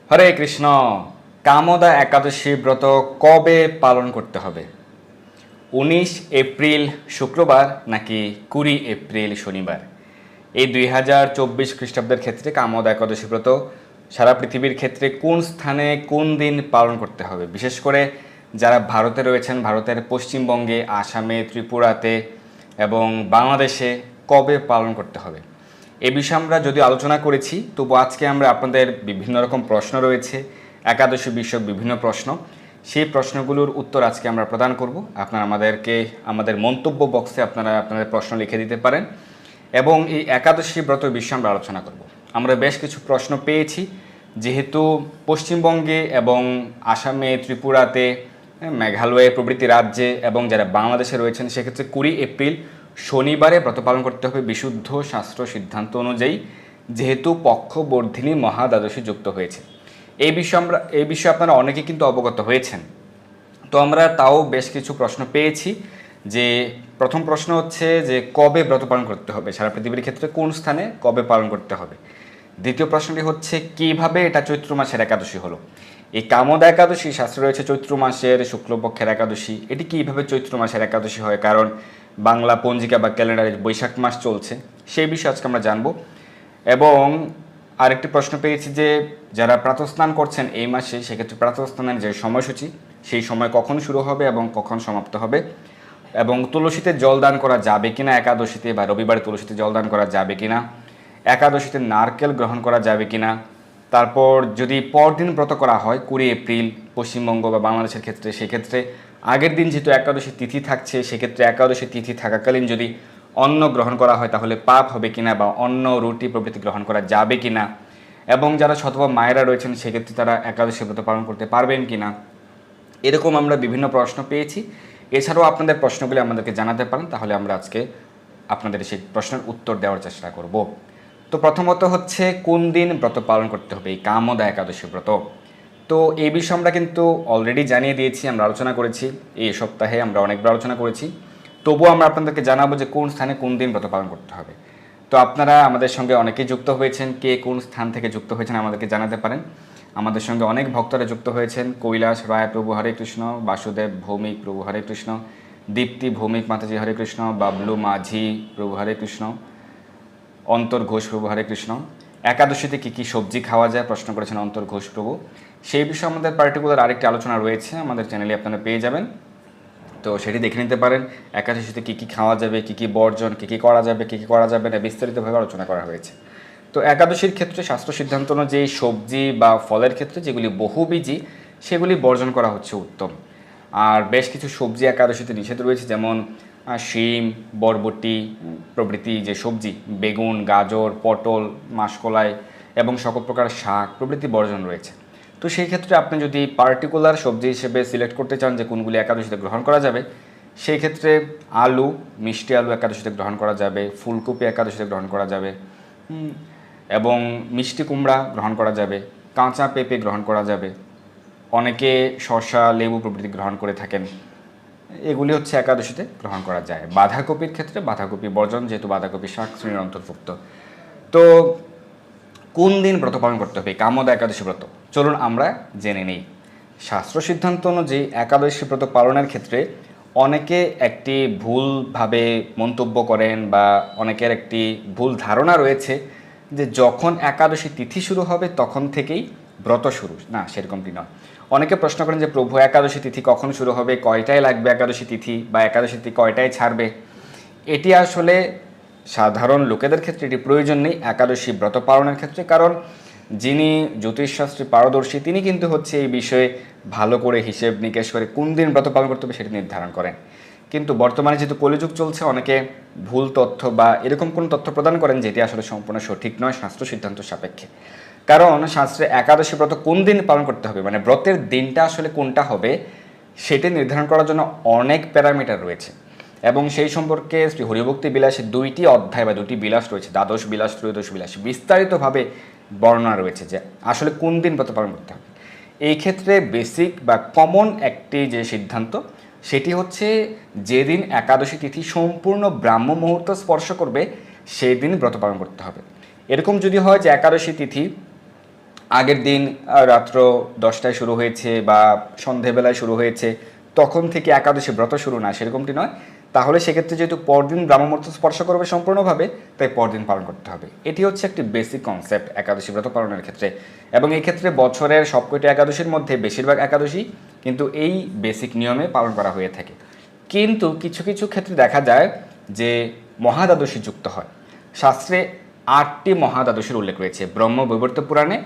হরে কৃষ্ণ। কামদা একাদশী ব্রত কবে পালন করতে হবে? 19 এপ্রিল শুক্রবার নাকি 20 এপ্রিল শনিবার? এই 2024 খ্রিস্টাব্দের ক্ষেত্রে কামদা একাদশী ব্রত সারা পৃথিবীর ক্ষেত্রে কোন স্থানে কোন দিন পালন করতে হবে? বিশেষ করে যারা ভারতে রয়েছেন, ভারতের পশ্চিমবঙ্গে, আসামে, ত্রিপুরাতে এবং বাংলাদেশে কবে পালন করতে হবে এ বিষয়ে আমরা যদিও আলোচনা করেছি, তবু আজকে আমরা আপনাদের বিভিন্ন রকম প্রশ্ন রয়েছে, একাদশী বিষয়ক বিভিন্ন প্রশ্ন, সেই প্রশ্নগুলোর উত্তর আজকে আমরা প্রদান করব। আপনারা আমাদের মন্তব্য বক্সে আপনাদের প্রশ্ন লিখে দিতে পারেন এবং এই একাদশী ব্রত বিষয়ে আমরা আলোচনা করব। আমরা বেশ কিছু প্রশ্ন পেয়েছি, যেহেতু পশ্চিমবঙ্গে এবং আসামে, ত্রিপুরাতে, মেঘালয়ে প্রভৃতি রাজ্যে এবং যারা বাংলাদেশে রয়েছেন সেক্ষেত্রে 20 এপ্রিল শনিবারে ব্রত পালন করতে হবে বিশুদ্ধ শাস্ত্র সিদ্ধান্ত অনুযায়ী, যেহেতু পক্ষবর্ধিনী মহাদ্বাদশী যুক্ত হয়েছে। এই বিষয়ে আপনারা অনেকে কিন্তু অবগত হয়েছেন। তো আমরা তাও বেশ কিছু প্রশ্ন পেয়েছি। যে প্রথম প্রশ্ন হচ্ছে যে কবে ব্রত পালন করতে হবে, সারা পৃথিবীর ক্ষেত্রে কোন স্থানে কবে পালন করতে হবে। দ্বিতীয় প্রশ্নটি হচ্ছে কিভাবে এটা চৈত্র মাসের একাদশী হলো। এই কামদা একাদশী শাস্ত্রে রয়েছে চৈত্র মাসের শুক্লপক্ষের একাদশী। এটি কিভাবে চৈত্র মাসের একাদশী হয়, কারণ বাংলা পঞ্জিকা বা ক্যালেন্ডারে বৈশাখ মাস চলছে, সেই বিষয়ে আজকে আমরা জানবো। এবং আরেকটি প্রশ্ন পেয়েছি যে যারা প্রাতঃস্নান করছেন এই মাসে, সেক্ষেত্রে প্রাতঃস্নানের যে সময়সূচি, সেই সময় কখন শুরু হবে এবং কখন সমাপ্ত হবে, এবং তুলসীতে জলদান করা যাবে কিনা একাদশীতে, বা রবিবারে তুলসীতে জলদান করা যাবে কিনা, একাদশীতে নারকেল গ্রহণ করা যাবে কিনা। তারপর যদি পরদিন ব্রত করা হয় 20 এপ্রিল পশ্চিমবঙ্গ বা বাংলাদেশের ক্ষেত্রে, সেক্ষেত্রে আগের দিন যেহেতু একাদশী তিথি থাকছে, সেক্ষেত্রে একাদশী তিথি থাকাকালীন যদি অন্ন গ্রহণ করা হয় তাহলে পাপ হবে কিনা, বা অন্ন রুটি প্রভৃতি গ্রহণ করা যাবে কিনা, এবং যারা সতবা মায়েরা রয়েছেন সেক্ষেত্রে তারা একাদশী ব্রত পালন করতে পারবেন কিনা। এরকম আমরা বিভিন্ন প্রশ্ন পেয়েছি। এছাড়াও আপনাদের প্রশ্নগুলি আমাদেরকে জানাতে পারেন, তাহলে আমরা আজকে আপনাদের সেই প্রশ্নের উত্তর দেওয়ার চেষ্টা করব। তো প্রথমত হচ্ছে কোন দিন ব্রত পালন করতে হবে এই কামদা একাদশী ব্রত। তো এই বিষয়ে আমরা কিন্তু অলরেডি জানিয়ে দিয়েছি, আমরা আলোচনা করেছি, এই সপ্তাহে আমরা অনেকবার আলোচনা করেছি। তবুও আমরা আপনাদেরকে জানাবো যে কোন স্থানে কোন দিন ব্রত পালন করতে হবে। তো আপনারা আমাদের সঙ্গে অনেকেই যুক্ত হয়েছেন, কে কোন স্থান থেকে যুক্ত হয়েছেন আমাদেরকে জানাতে পারেন। আমাদের সঙ্গে অনেক ভক্তরা যুক্ত হয়েছেন। কৈলাস রায় প্রভু হরে কৃষ্ণ, বাসুদেব ভৌমিক প্রভু হরে কৃষ্ণ, দীপ্তি ভৌমিক মাতাজি হরে কৃষ্ণ, বাবলু মাঝি প্রভু হরে কৃষ্ণ, অন্তর ঘোষ প্রভু হরে কৃষ্ণ। একাদশীতে কী কী সবজি খাওয়া যায় প্রশ্ন করেছেন অন্তর ঘোষ প্রভু। সেই বিষয়ে আমাদের পার্টিকুলার আরেকটি আলোচনা রয়েছে, আমাদের চ্যানেলে আপনারা পেয়ে যাবেন, তো সেটি দেখে নিতে পারেন। একাদশীতে কী কী খাওয়া যাবে, কী কী বর্জন, কী কী করা যাবে, কী কী করা যাবে না, বিস্তারিতভাবে আলোচনা করা হয়েছে। তো একাদশীর ক্ষেত্রে শাস্ত্র সিদ্ধান্ত অনুযায়ী সবজি বা ফলের ক্ষেত্রে যেগুলি বহুবীজী সেগুলি বর্জন করা হচ্ছে উত্তম। আর বেশ কিছু সবজি একাদশীতে নিষেধ রয়েছে, যেমন শিম, বরবটি প্রভৃতি যে সবজি, বেগুন, গাজর, পটল, মাসকলাই এবং সকল প্রকার শাক প্রভৃতি বর্জন রয়েছে। তো সেই ক্ষেত্রে আপনি যদি পার্টিকুলার সবজি হিসেবে সিলেক্ট করতে চান যে কোনগুলি একাদশীতে গ্রহণ করা যাবে, সেই ক্ষেত্রে আলু, মিষ্টি আলু একাদশীতে গ্রহণ করা যাবে, ফুলকপি একাদশীতে গ্রহণ করা যাবে, এবং মিষ্টি কুমড়া গ্রহণ করা যাবে, কাঁচা পেঁপে গ্রহণ করা যাবে, অনেকে শসা, লেবু প্রভৃতি গ্রহণ করে থাকেন। এগুলি হচ্ছে একাদশীতে গ্রহণ করা যায়। বাঁধাকপির ক্ষেত্রে বাঁধাকপি বর্জন, যেহেতু বাঁধাকপি শাক শ্রেণীর অন্তর্ভুক্ত। তো কোন দিন ব্রত পালন করতে হবে কামদা একাদশী ব্রত, চলুন আমরা জেনে নিই। শাস্ত্র সিদ্ধান্ত অনুযায়ী একাদশী ব্রত পালনের ক্ষেত্রে অনেকে একটি ভুলভাবে মন্তব্য করেন, বা অনেকের একটি ভুল ধারণা রয়েছে যে যখন একাদশী তিথি শুরু হবে তখন থেকেই ব্রত শুরু। না, সেরকমটি নয়। অনেকে প্রশ্ন করেন যে প্রভু একাদশী তিথি কখন শুরু হবে, কয়টায় লাগবে একাদশী তিথি, বা একাদশী তিথি কয়টায় ছাড়বে। এটি আসলে সাধারণ লোকেদের ক্ষেত্রে এটি প্রয়োজন নেই একাদশী ব্রত পালনের ক্ষেত্রে, কারণ যিনি জ্যোতিষশাস্ত্রে পারদর্শী তিনি কিন্তু হচ্ছে এই বিষয়ে ভালো করে হিসেব নিকেশ করে কোন দিন ব্রত পালন করতে হবে সেটি নির্ধারণ করেন। কিন্তু বর্তমানে যেহেতু কলিযুগ চলছে, অনেকে ভুল তথ্য বা এরকম কোনো তথ্য প্রদান করেন যেটি আসলে সম্পূর্ণ সঠিক নয় শাস্ত্র সিদ্ধান্ত সাপেক্ষে। কারণ শাস্ত্রে একাদশী ব্রত কোন দিন পালন করতে হবে, মানে ব্রতের দিনটা আসলে কোনটা হবে সেটি নির্ধারণ করার জন্য অনেক প্যারামিটার রয়েছে, এবং সেই সম্পর্কে শ্রী হরিভক্তি বিলাসে 2টি অধ্যায় বা 2টি বিলাস রয়েছে, দ্বাদশ বিলাস, ত্রয়োদশ বিলাস, বিস্তারিতভাবে বর্ণনা রয়েছে যে আসলে কোন দিন ব্রত পালন করতে হবে। এই ক্ষেত্রে বেসিক বা কমন একটি যে সিদ্ধান্ত সেটি হচ্ছে যেদিন একাদশী তিথি সম্পূর্ণ ব্রাহ্ম মুহূর্ত স্পর্শ করবে সেই দিন ব্রত পালন করতে হবে। এরকম যদি হয় যে একাদশী তিথি আগের দিন রাত্র 10টায় শুরু হয়েছে বা সন্ধেবেলায় শুরু হয়েছে তখন থেকে একাদশী ব্রত শুরু না, সেরকমটি নয়। তাহলে সেক্ষেত্রে যেহেতু পরদিন ব্রাহ্মমুহূর্ত স্পর্শ করবে সম্পূর্ণভাবে, তাই পরদিন পালন করতে হবে। এটি হচ্ছে একটি বেসিক কনসেপ্ট একাদশী ব্রত পালনের ক্ষেত্রে। এবং এই ক্ষেত্রে বছরের সবকটি একাদশীর মধ্যে বেশিরভাগ একাদশী কিন্তু এই বেসিক নিয়মে পালন করা হয়ে থাকে। কিন্তু কিছু কিছু ক্ষেত্রে দেখা যায় যে মহাদ্বাদশী যুক্ত হয়। শাস্ত্রে 8টি মহাদ্বাদশীর উল্লেখ রয়েছে। ব্রহ্ম বৈবর্ত পুরাণে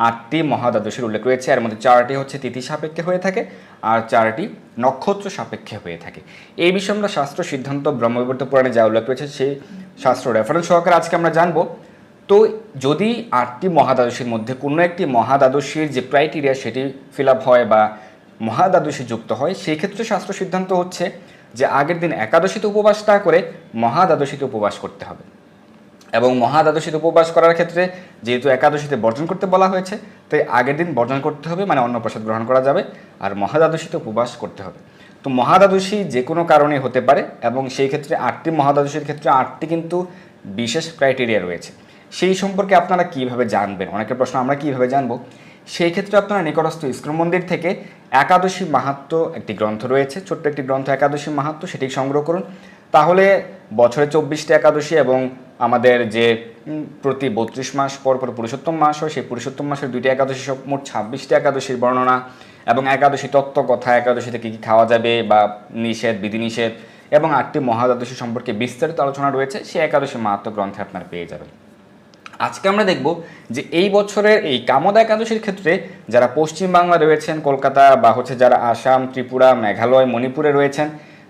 8টি মহাদ্বাদশীর উল্লেখ রয়েছে। এর মধ্যে 4টি হচ্ছে তিথি সাপেক্ষে হয়ে থাকে আর 4টি নক্ষত্র সাপেক্ষে হয়ে থাকে। এই বিষয়ে আমরা শাস্ত্র সিদ্ধান্ত ব্রহ্ম বৈবর্ত পুরাণে যা উল্লেখ রয়েছে সেই শাস্ত্র রেফারেন্স সহকারে আজকে আমরা জানবো। তো যদি 8টি মহাদ্বাদশীর মধ্যে কোনো একটি মহাদ্বাদশীর যে ক্রাইটেরিয়া সেটি ফিল আপ হয় বা মহাদ্বাদশী যুক্ত হয়, সেই ক্ষেত্রে শাস্ত্র সিদ্ধান্ত হচ্ছে যে আগের দিন একাদশীতে উপবাস না করে মহাদ্বাদশীতে উপবাস করতে হবে। এবং মহাদ্বাদশীতে উপবাস করার ক্ষেত্রে যেহেতু একাদশীতে বর্জন করতে বলা হয়েছে, তাই আগের দিন বর্জন করতে হবে, মানে অন্নপ্রসাদ গ্রহণ করা যাবে, আর মহাদ্বাদশীতে উপবাস করতে হবে। তো মহাদ্বাদশী যে কোনো কারণে হতে পারে এবং সেই ক্ষেত্রে 8টি মহাদ্বাদশীর ক্ষেত্রে 8টি কিন্তু বিশেষ ক্রাইটেরিয়া রয়েছে। সেই সম্পর্কে আপনারা কিভাবে জানবেন, অনেকের প্রশ্ন আমরা কিভাবে জানবো। সেই ক্ষেত্রে আপনারা নিকটস্থ ইস্কন মন্দির থেকে একাদশী মাহাত্ম্য একটি গ্রন্থ রয়েছে, ছোট্ট একটি গ্রন্থ একাদশী মাহাত্ম্য, সেটি সংগ্রহ করুন। তাহলে বছরে 24টি একাদশী এবং আমাদের যে প্রতি 32 মাস পর পর পুরুষোত্তম মাস হয়, সেই পুরুষোত্তম মাসের 2টি একাদশী, সব মোট 26টি একাদশীর বর্ণনা এবং একাদশী তত্ত্ব কথা, একাদশীতে কী কী খাওয়া যাবে বা নিষেধ বিধিনিষেধ এবং 8টি মহাদ্বাদশী সম্পর্কে বিস্তারিত আলোচনা রয়েছে, সেই একাদশী মাহাত্ম্য গ্রন্থে আপনারা পেয়ে যাবেন। আজকে আমরা দেখব যে এই বছরের এই কামদা একাদশীর ক্ষেত্রে যারা পশ্চিম বাংলা রয়েছেন, কলকাতা বা হচ্ছে যারা আসাম, ত্রিপুরা, মেঘালয়, মণিপুরে রয়েছেন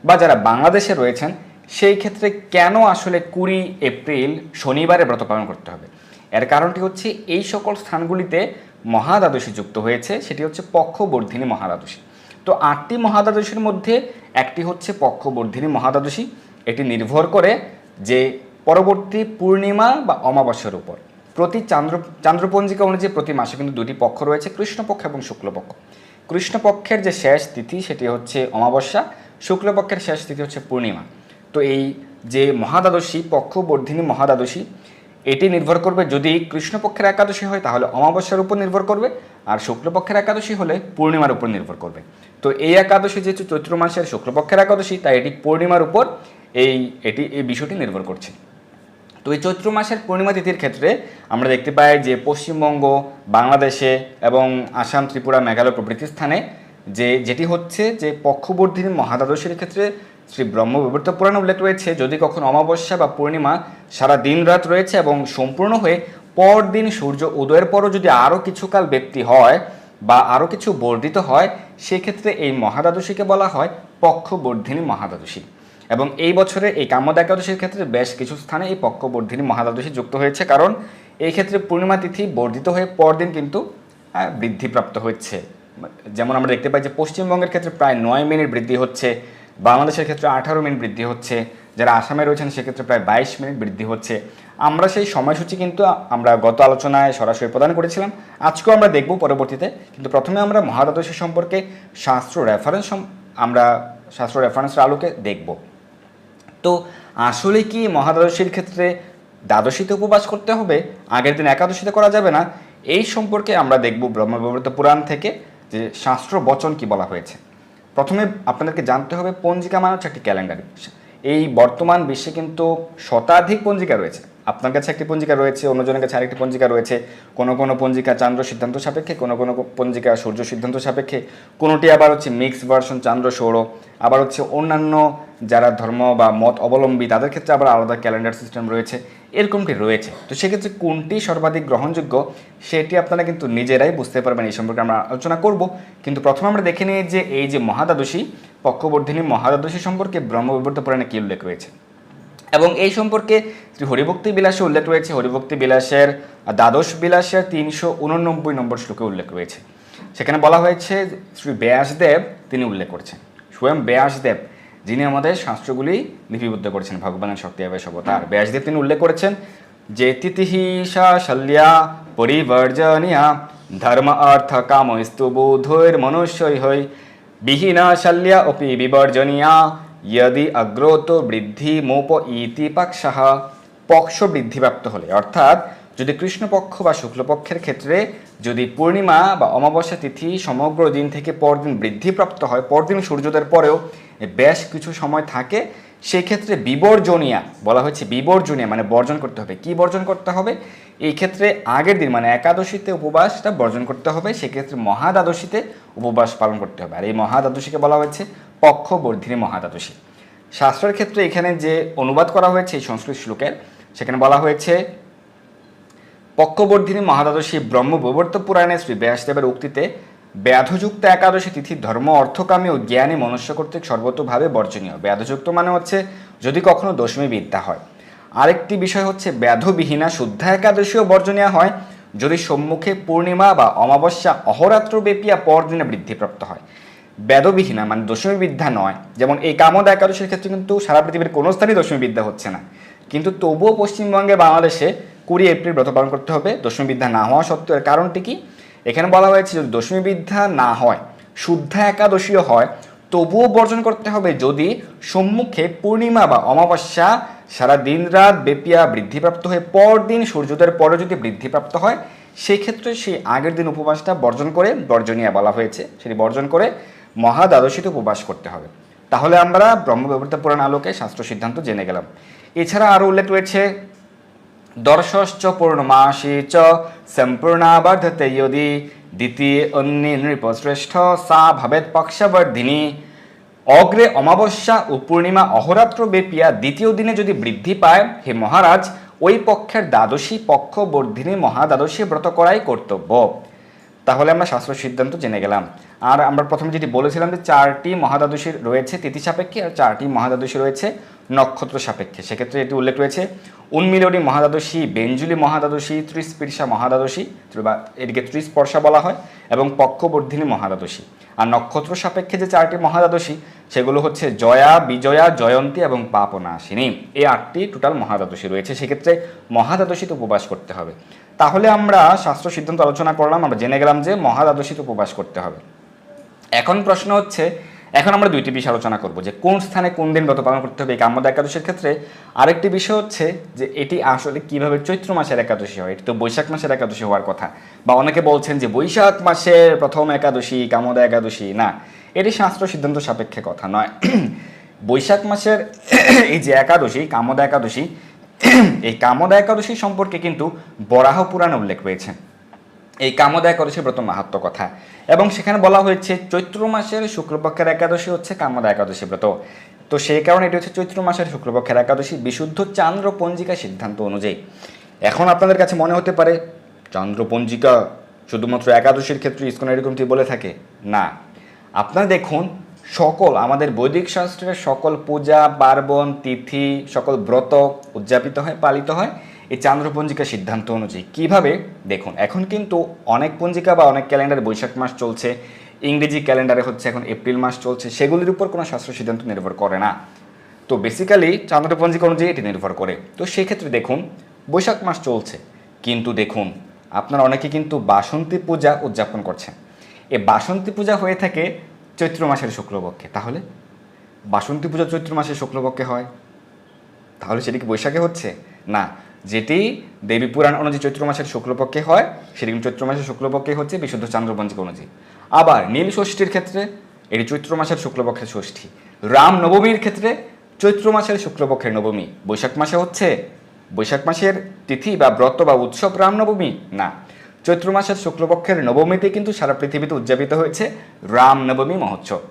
বা যারা বাংলাদেশে রয়েছেন, সেই ক্ষেত্রে কেন আসলে 20 এপ্রিল শনিবারে ব্রত পালন করতে হবে। এর কারণটি হচ্ছে এই সকল স্থানগুলিতে মহাদ্বাদশী যুক্ত হয়েছে, সেটি হচ্ছে পক্ষবর্ধিনী মহাদ্বাদশী। তো 8টি মহাদ্বাদশীর মধ্যে একটি হচ্ছে পক্ষবর্ধিনী মহাদ্বাদশী। এটি নির্ভর করে যে পরবর্তী পূর্ণিমা বা অমাবস্যার উপর। প্রতি চান্দ্রপঞ্জিকা অনুযায়ী প্রতি মাসে কিন্তু 2টি পক্ষ রয়েছে, কৃষ্ণপক্ষ এবং শুক্লপক্ষ। কৃষ্ণপক্ষের যে শেষ তিথি সেটি হচ্ছে অমাবস্যা, শুক্লপক্ষের শেষ তিথি হচ্ছে পূর্ণিমা। তো এই যে মহাদ্বাদশী, পক্ষবর্ধিনী মহাদ্বাদশী, এটি নির্ভর করবে, যদি কৃষ্ণপক্ষের একাদশী হয় তাহলে অমাবস্যার উপর নির্ভর করবে, আর শুক্লপক্ষের একাদশী হলে পূর্ণিমার উপর নির্ভর করবে। তো এই একাদশী যেহেতু চৈত্র মাসের শুক্লপক্ষের একাদশী, তাই এটি পূর্ণিমার উপর এই বিষয়টি নির্ভর করছে। তো এই চৈত্র মাসের পূর্ণিমা তিথির ক্ষেত্রে আমরা দেখতে পাই যে পশ্চিমবঙ্গ, বাংলাদেশে এবং আসাম, ত্রিপুরা, মেঘালয় প্রভৃতি স্থানে যেটি হচ্ছে যে পক্ষবর্ধিনী মহাদ্বাদশীর ক্ষেত্রে শ্রী ব্রহ্ম বৈবর্ত পুরাণে উল্লেখ রয়েছে, যদি কখন অমাবস্যা বা পূর্ণিমা সারা দিন রাত রয়েছে এবং সম্পূর্ণ হয়ে পরদিন সূর্য উদয়ের পরও যদি আরও কিছুকাল ব্যক্তি হয় বা আরও কিছু বর্ধিত হয়, সেক্ষেত্রে এই মহাদ্বাদশীকে বলা হয় পক্ষবর্ধিনী মহাদ্বাদশী। এবং এই বছরে এই কামদা একাদশীর ক্ষেত্রে বেশ কিছু স্থানে এই পক্ষবর্ধিনী মহাদ্বাদশী যুক্ত হয়েছে, কারণ এই ক্ষেত্রে পূর্ণিমা তিথি বর্ধিত হয়ে পরদিন কিন্তু বৃদ্ধিপ্রাপ্ত হচ্ছে। যেমন আমরা দেখতে পাই যে পশ্চিমবঙ্গের ক্ষেত্রে প্রায় 9 মিনিট বৃদ্ধি হচ্ছে, বাংলাদেশের ক্ষেত্রে 18 মিনিট বৃদ্ধি হচ্ছে, যারা আসামে রয়েছেন সেক্ষেত্রে প্রায় 22 মিনিট বৃদ্ধি হচ্ছে। আমরা সেই সময়সূচি কিন্তু আমরা গত আলোচনায় সরাসরি প্রদান করেছিলাম, আজকেও আমরা দেখব পরবর্তীতে। কিন্তু প্রথমে আমরা মহাদ্বাদশী সম্পর্কে শাস্ত্র রেফারেন্সের আলোকে দেখব। তো আসলে কি মহাদ্বাদশীর ক্ষেত্রে দ্বাদশীতে উপবাস করতে হবে, আগের দিন একাদশীতে করা যাবে না? এই সম্পর্কে আমরা দেখব ব্রহ্ম বৈবর্ত পুরাণ থেকে যে শাস্ত্র বচন কি বলা হয়েছে। প্রথমে আপনাদেরকে জানতে হবে পঞ্জিকা মানে হচ্ছে একটি ক্যালেন্ডার। এই বর্তমান বিশ্বে কিন্তু শতাধিক পঞ্জিকা রয়েছে। আপনার কাছে একটি পঞ্জিকা রয়েছে, অন্যজনের কাছে আরেকটি পঞ্জিকা রয়েছে। কোনো কোনো পঞ্জিকা চান্দ্র সিদ্ধান্ত সাপেক্ষে, কোনো কোনো পঞ্জিকা সূর্য সিদ্ধান্ত সাপেক্ষে, কোনোটি আবার হচ্ছে মিক্স ভার্সন চান্দ্র সৌর, আবার হচ্ছে অন্যান্য যারা ধর্ম বা মত অবলম্বী তাদের ক্ষেত্রে আবার আলাদা ক্যালেন্ডার সিস্টেম রয়েছে, এরকমটি রয়েছে। তো সেক্ষেত্রে কোনটি সর্বাধিক গ্রহণযোগ্য সেটি আপনারা কিন্তু নিজেরাই বুঝতে পারবেন, এই সম্পর্কে আমরা আলোচনা করব। কিন্তু প্রথমে আমরা দেখে নিই যে এই যে মহাদ্বাদশী, পক্ষবর্ধিনী মহাদ্বাদশী সম্পর্কে ব্রহ্ম বৈবর্ত পুরাণে কী উল্লেখ রয়েছে। এবং এই সম্পর্কে শ্রী হরিভক্তি বিলাসে উল্লেখ রয়েছে। হরিভক্তি বিলাসের দ্বাদশ বিলাসের 389 নম্বর শ্লোকে উল্লেখ রয়েছে। সেখানে বলা হয়েছে শ্রী ব্যাসদেব তিনি উল্লেখ করছেন, স্বয়ং ব্যাসদেব যিনি আমাদের শাস্ত্রগুলি লিপিবদ্ধ করেছেন, ভগবানের শক্তি আবেশ অবতার ব্যাসদেব তিনি উল্লেখ করেছেন যে তিথিহিষা শল্যা পরিবর্জনীয়া ধর্ম অর্থ কাম স্তু বোধৈর মনুষ্যই হই বিহীনা শল্যা অপি বিবর্জনীয়া यदि अग्रोतो বৃদ্ধি মোপ ইতি পক্ষ বৃদ্ধিপ্রাপ্ত হলে, অর্থাৎ যদি কৃষ্ণপক্ষ বা শুক্লপক্ষের ক্ষেত্রে যদি পূর্ণিমা বা অমাবস্যা তিথি সমগ্র দিন থেকে পরদিন বৃদ্ধিপ্রাপ্ত হয়, পরদিন সূর্যোদয়ের পরেও বেশ কিছু সময় থাকে, সেই ক্ষেত্রে বিবর্জনীয়া বলা হয়েছে। বিবর্জনীয়া মানে বর্জন করতে হবে। কি বর্জন করতে হবে? এই ক্ষেত্রে আগের দিন মানে একাদশীতে উপবাসটা বর্জন করতে হবে, সেক্ষেত্রে মহাদ্বাদশীতে উপবাস পালন করতে হবে। আর এই মহাদ্বাদশীকে বলা হয়েছে পক্ষবর্ধিনী মহাদ্বাদশী। শাস্ত্রের ক্ষেত্রে এখানে যে অনুবাদ করা হয়েছে এই সংস্কৃত শ্লোকের, সেখানে বলা হয়েছে পক্ষবর্ধিনী মহাদ্বাদশী ব্রহ্মবৈবর্ত পুরাণে শ্রী ব্যাসদেবের উক্তিতে ব্যাধযুক্ত একাদশী তিথি ধর্ম অর্থকামী ও জ্ঞানী মনুষ্য কর্তৃক সর্বতোভাবে বর্জনীয়। ব্যাধযুক্ত মানে হচ্ছে যদি কখনো দশমী বিদ্যা হয়। আরেকটি বিষয় হচ্ছে ব্যাধবিহীনা শুদ্ধা একাদশীও বর্জনীয় হয় যদি সম্মুখে পূর্ণিমা বা অমাবস্যা অহরাত্র ব্যাপিয়া পরদিনে বৃদ্ধিপ্রাপ্ত হয়। বেদবিহীনা মানে দশমী বিদ্যা নয়, যেমন এই কামদা একাদশীর ক্ষেত্রে কিন্তু সারা পৃথিবীর কোনো স্থানেই দশমী বিদ্যা হচ্ছে না, কিন্তু তবুও পশ্চিমবঙ্গে বাংলাদেশে 20 এপ্রিল ব্রত পালন করতে হবে দশমী বিদ্যা না হওয়া সত্ত্বেও। এর কারণটি কি? এখানে বলা হয়েছে যদি দশমী বিদ্যা না হয়, শুদ্ধা একাদশীও হয়, তবুও বর্জন করতে হবে যদি সম্মুখে পূর্ণিমা বা অমাবস্যা সারা দিন রাত ব্যাপিয়া বৃদ্ধিপ্রাপ্ত হয়ে পরদিন সূর্যোদয়ের পরে যদি বৃদ্ধিপ্রাপ্ত হয়, সেই ক্ষেত্রে সেই আগের দিন উপবাসটা বর্জন করে, বর্জনীয় বলা হয়েছে, সেটি বর্জন করে মহাদ্বাদশীতে উপবাস করতে হবে। তাহলে আমরা ব্রহ্মবৈবর্ত পুরাণ আলোকে শাস্ত্র সিদ্ধান্ত জেনে গেলাম। এছাড়া আরও উল্লেখ রয়েছে দর্শশ্চ পূর্ণমাসী চ সম্পূর্ণাবর্ধতে যদি দ্বিতীয় অন্যী নৃপশ্রেষ্ঠ সা ভবেৎ পক্ষবর্ধিনী। অগ্রে অমাবস্যা ও পূর্ণিমা অহরাত্র ব্যাপিয়া দ্বিতীয় দিনে যদি বৃদ্ধি পায়, হে মহারাজ, ওই পক্ষের দ্বাদশী পক্ষবর্ধিনী মহাদ্বাদশী ব্রত করাই কর্তব্য। তাহলে আমরা শাস্ত্র সিদ্ধান্ত জেনে গেলাম। আর আমরা প্রথমে যেটি বলেছিলাম যে 4টি মহাদ্বাদশী রয়েছে তিথি সাপেক্ষে আর 4টি মহাদ্বাদশী রয়েছে নক্ষত্র সাপেক্ষে। সেক্ষেত্রে এটি উল্লেখ রয়েছে উন্মিলনী মহাদ্বাদশী, বেঞ্জুলি মহাদ্বাদশী, ত্রিস্পৃশা মহাদ্বাদশী বা এটিকে ত্রিস্পর্শা বলা হয়, এবং পক্ষবর্ধিনী মহাদ্বাদশী। আর নক্ষত্র সাপেক্ষে যে 4টি মহাদ্বাদশী সেগুলো হচ্ছে জয়া, বিজয়া, জয়ন্তী এবং পাপনাশিনী। এই 8টি টোটাল মহাদ্বাদশী রয়েছে। সেক্ষেত্রে মহাদ্বাদশীতে উপবাস করতে হবে। তাহলে আমরা শাস্ত্র সিদ্ধান্ত আলোচনা করলাম, আমরা জেনে গেলাম যে মহাদ্বাদশীতে উপবাস করতে হবে। এখন প্রশ্ন হচ্ছে, এখন আমরা দুইটি বিষয় আলোচনা করব যে কোন স্থানে কোন দিন ব্রত পালন করতে হবে এই কামদা একাদশীর ক্ষেত্রে। আরেকটি বিষয় হচ্ছে যে এটি আসলে কিভাবে চৈত্র মাসের একাদশী হয়। এটি তো বৈশাখ মাসের একাদশী হওয়ার কথা, বা অনেকে বলছেন যে বৈশাখ মাসের প্রথম একাদশী কামদা একাদশী। না, এটি শাস্ত্র সিদ্ধান্ত সাপেক্ষে কথা নয়। বৈশাখ মাসের এই যে একাদশী কামদা একাদশী, এই কামদা একাদশী সম্পর্কে কিন্তু বরাহ পুরাণে উল্লেখ রয়েছে এই কামদা একাদশী ব্রত মাহাত্ম কথা, এবং সেখানে বলা হয়েছে চৈত্র মাসের শুক্লপক্ষের একাদশী হচ্ছে কামদা একাদশী ব্রত। তো সেই কারণে এটি হচ্ছে চৈত্র মাসের শুক্লপক্ষের একাদশী বিশুদ্ধ চান্দ্র পঞ্জিকা সিদ্ধান্ত অনুযায়ী। এখন আপনাদের কাছে মনে হতে পারে চন্দ্র পঞ্জিকা শুধুমাত্র একাদশীর ক্ষেত্রে ইসকন এরকমটি বলে থাকে। না, আপনারা দেখুন সকল আমাদের বৈদিক শাস্ত্রের সকল পূজা পার্বণ তিথি সকল ব্রত উদযাপিত হয়, পালিত হয় এই চান্দ্রপঞ্জিকা সিদ্ধান্ত অনুযায়ী। কিভাবে দেখুন, এখন কিন্তু অনেক পঞ্জিকা বা অনেক ক্যালেন্ডারে বৈশাখ মাস চলছে, ইংরেজি ক্যালেন্ডারে হচ্ছে এখন এপ্রিল মাস চলছে, সেগুলির উপর কোনো শাস্ত্র সিদ্ধান্ত নির্ভর করে না। তো বেসিক্যালি চান্দ্রপঞ্জিকা অনুযায়ী এটি নির্ভর করে। তো সেক্ষেত্রে দেখুন বৈশাখ মাস চলছে, কিন্তু দেখুন আপনারা অনেকে কিন্তু বাসন্তী পূজা উদযাপন করছেন। এই বাসন্তী পূজা হয়ে থাকে চৈত্র মাসের শুক্লপক্ষে। তাহলে বাসন্তী পূজা চৈত্র মাসের শুক্লপক্ষে হয়, তাহলে সেটি কি বৈশাখে হচ্ছে? না, যেটি দেবী পুরাণ অনুযায়ী চৈত্র মাসের শুক্লপক্ষে হয় সেটি চৈত্র মাসের শুক্লপক্ষে হচ্ছে বিশুদ্ধ চান্দ্রপঞ্জিকা অনুযায়ী। আবার নীল ষষ্ঠীর ক্ষেত্রে এটি চৈত্র মাসের শুক্লপক্ষের ষষ্ঠী। রাম নবমীর ক্ষেত্রে চৈত্র মাসের শুক্লপক্ষের নবমী। বৈশাখ মাসে হচ্ছে বৈশাখ মাসের তিথি বা ব্রত বা উৎসব রামনবমী? না, চৈত্র মাসের শুক্লপক্ষের নবমীতে কিন্তু সারা পৃথিবীতে উদযাপিত হয়েছে রামনবমী মহোৎসব।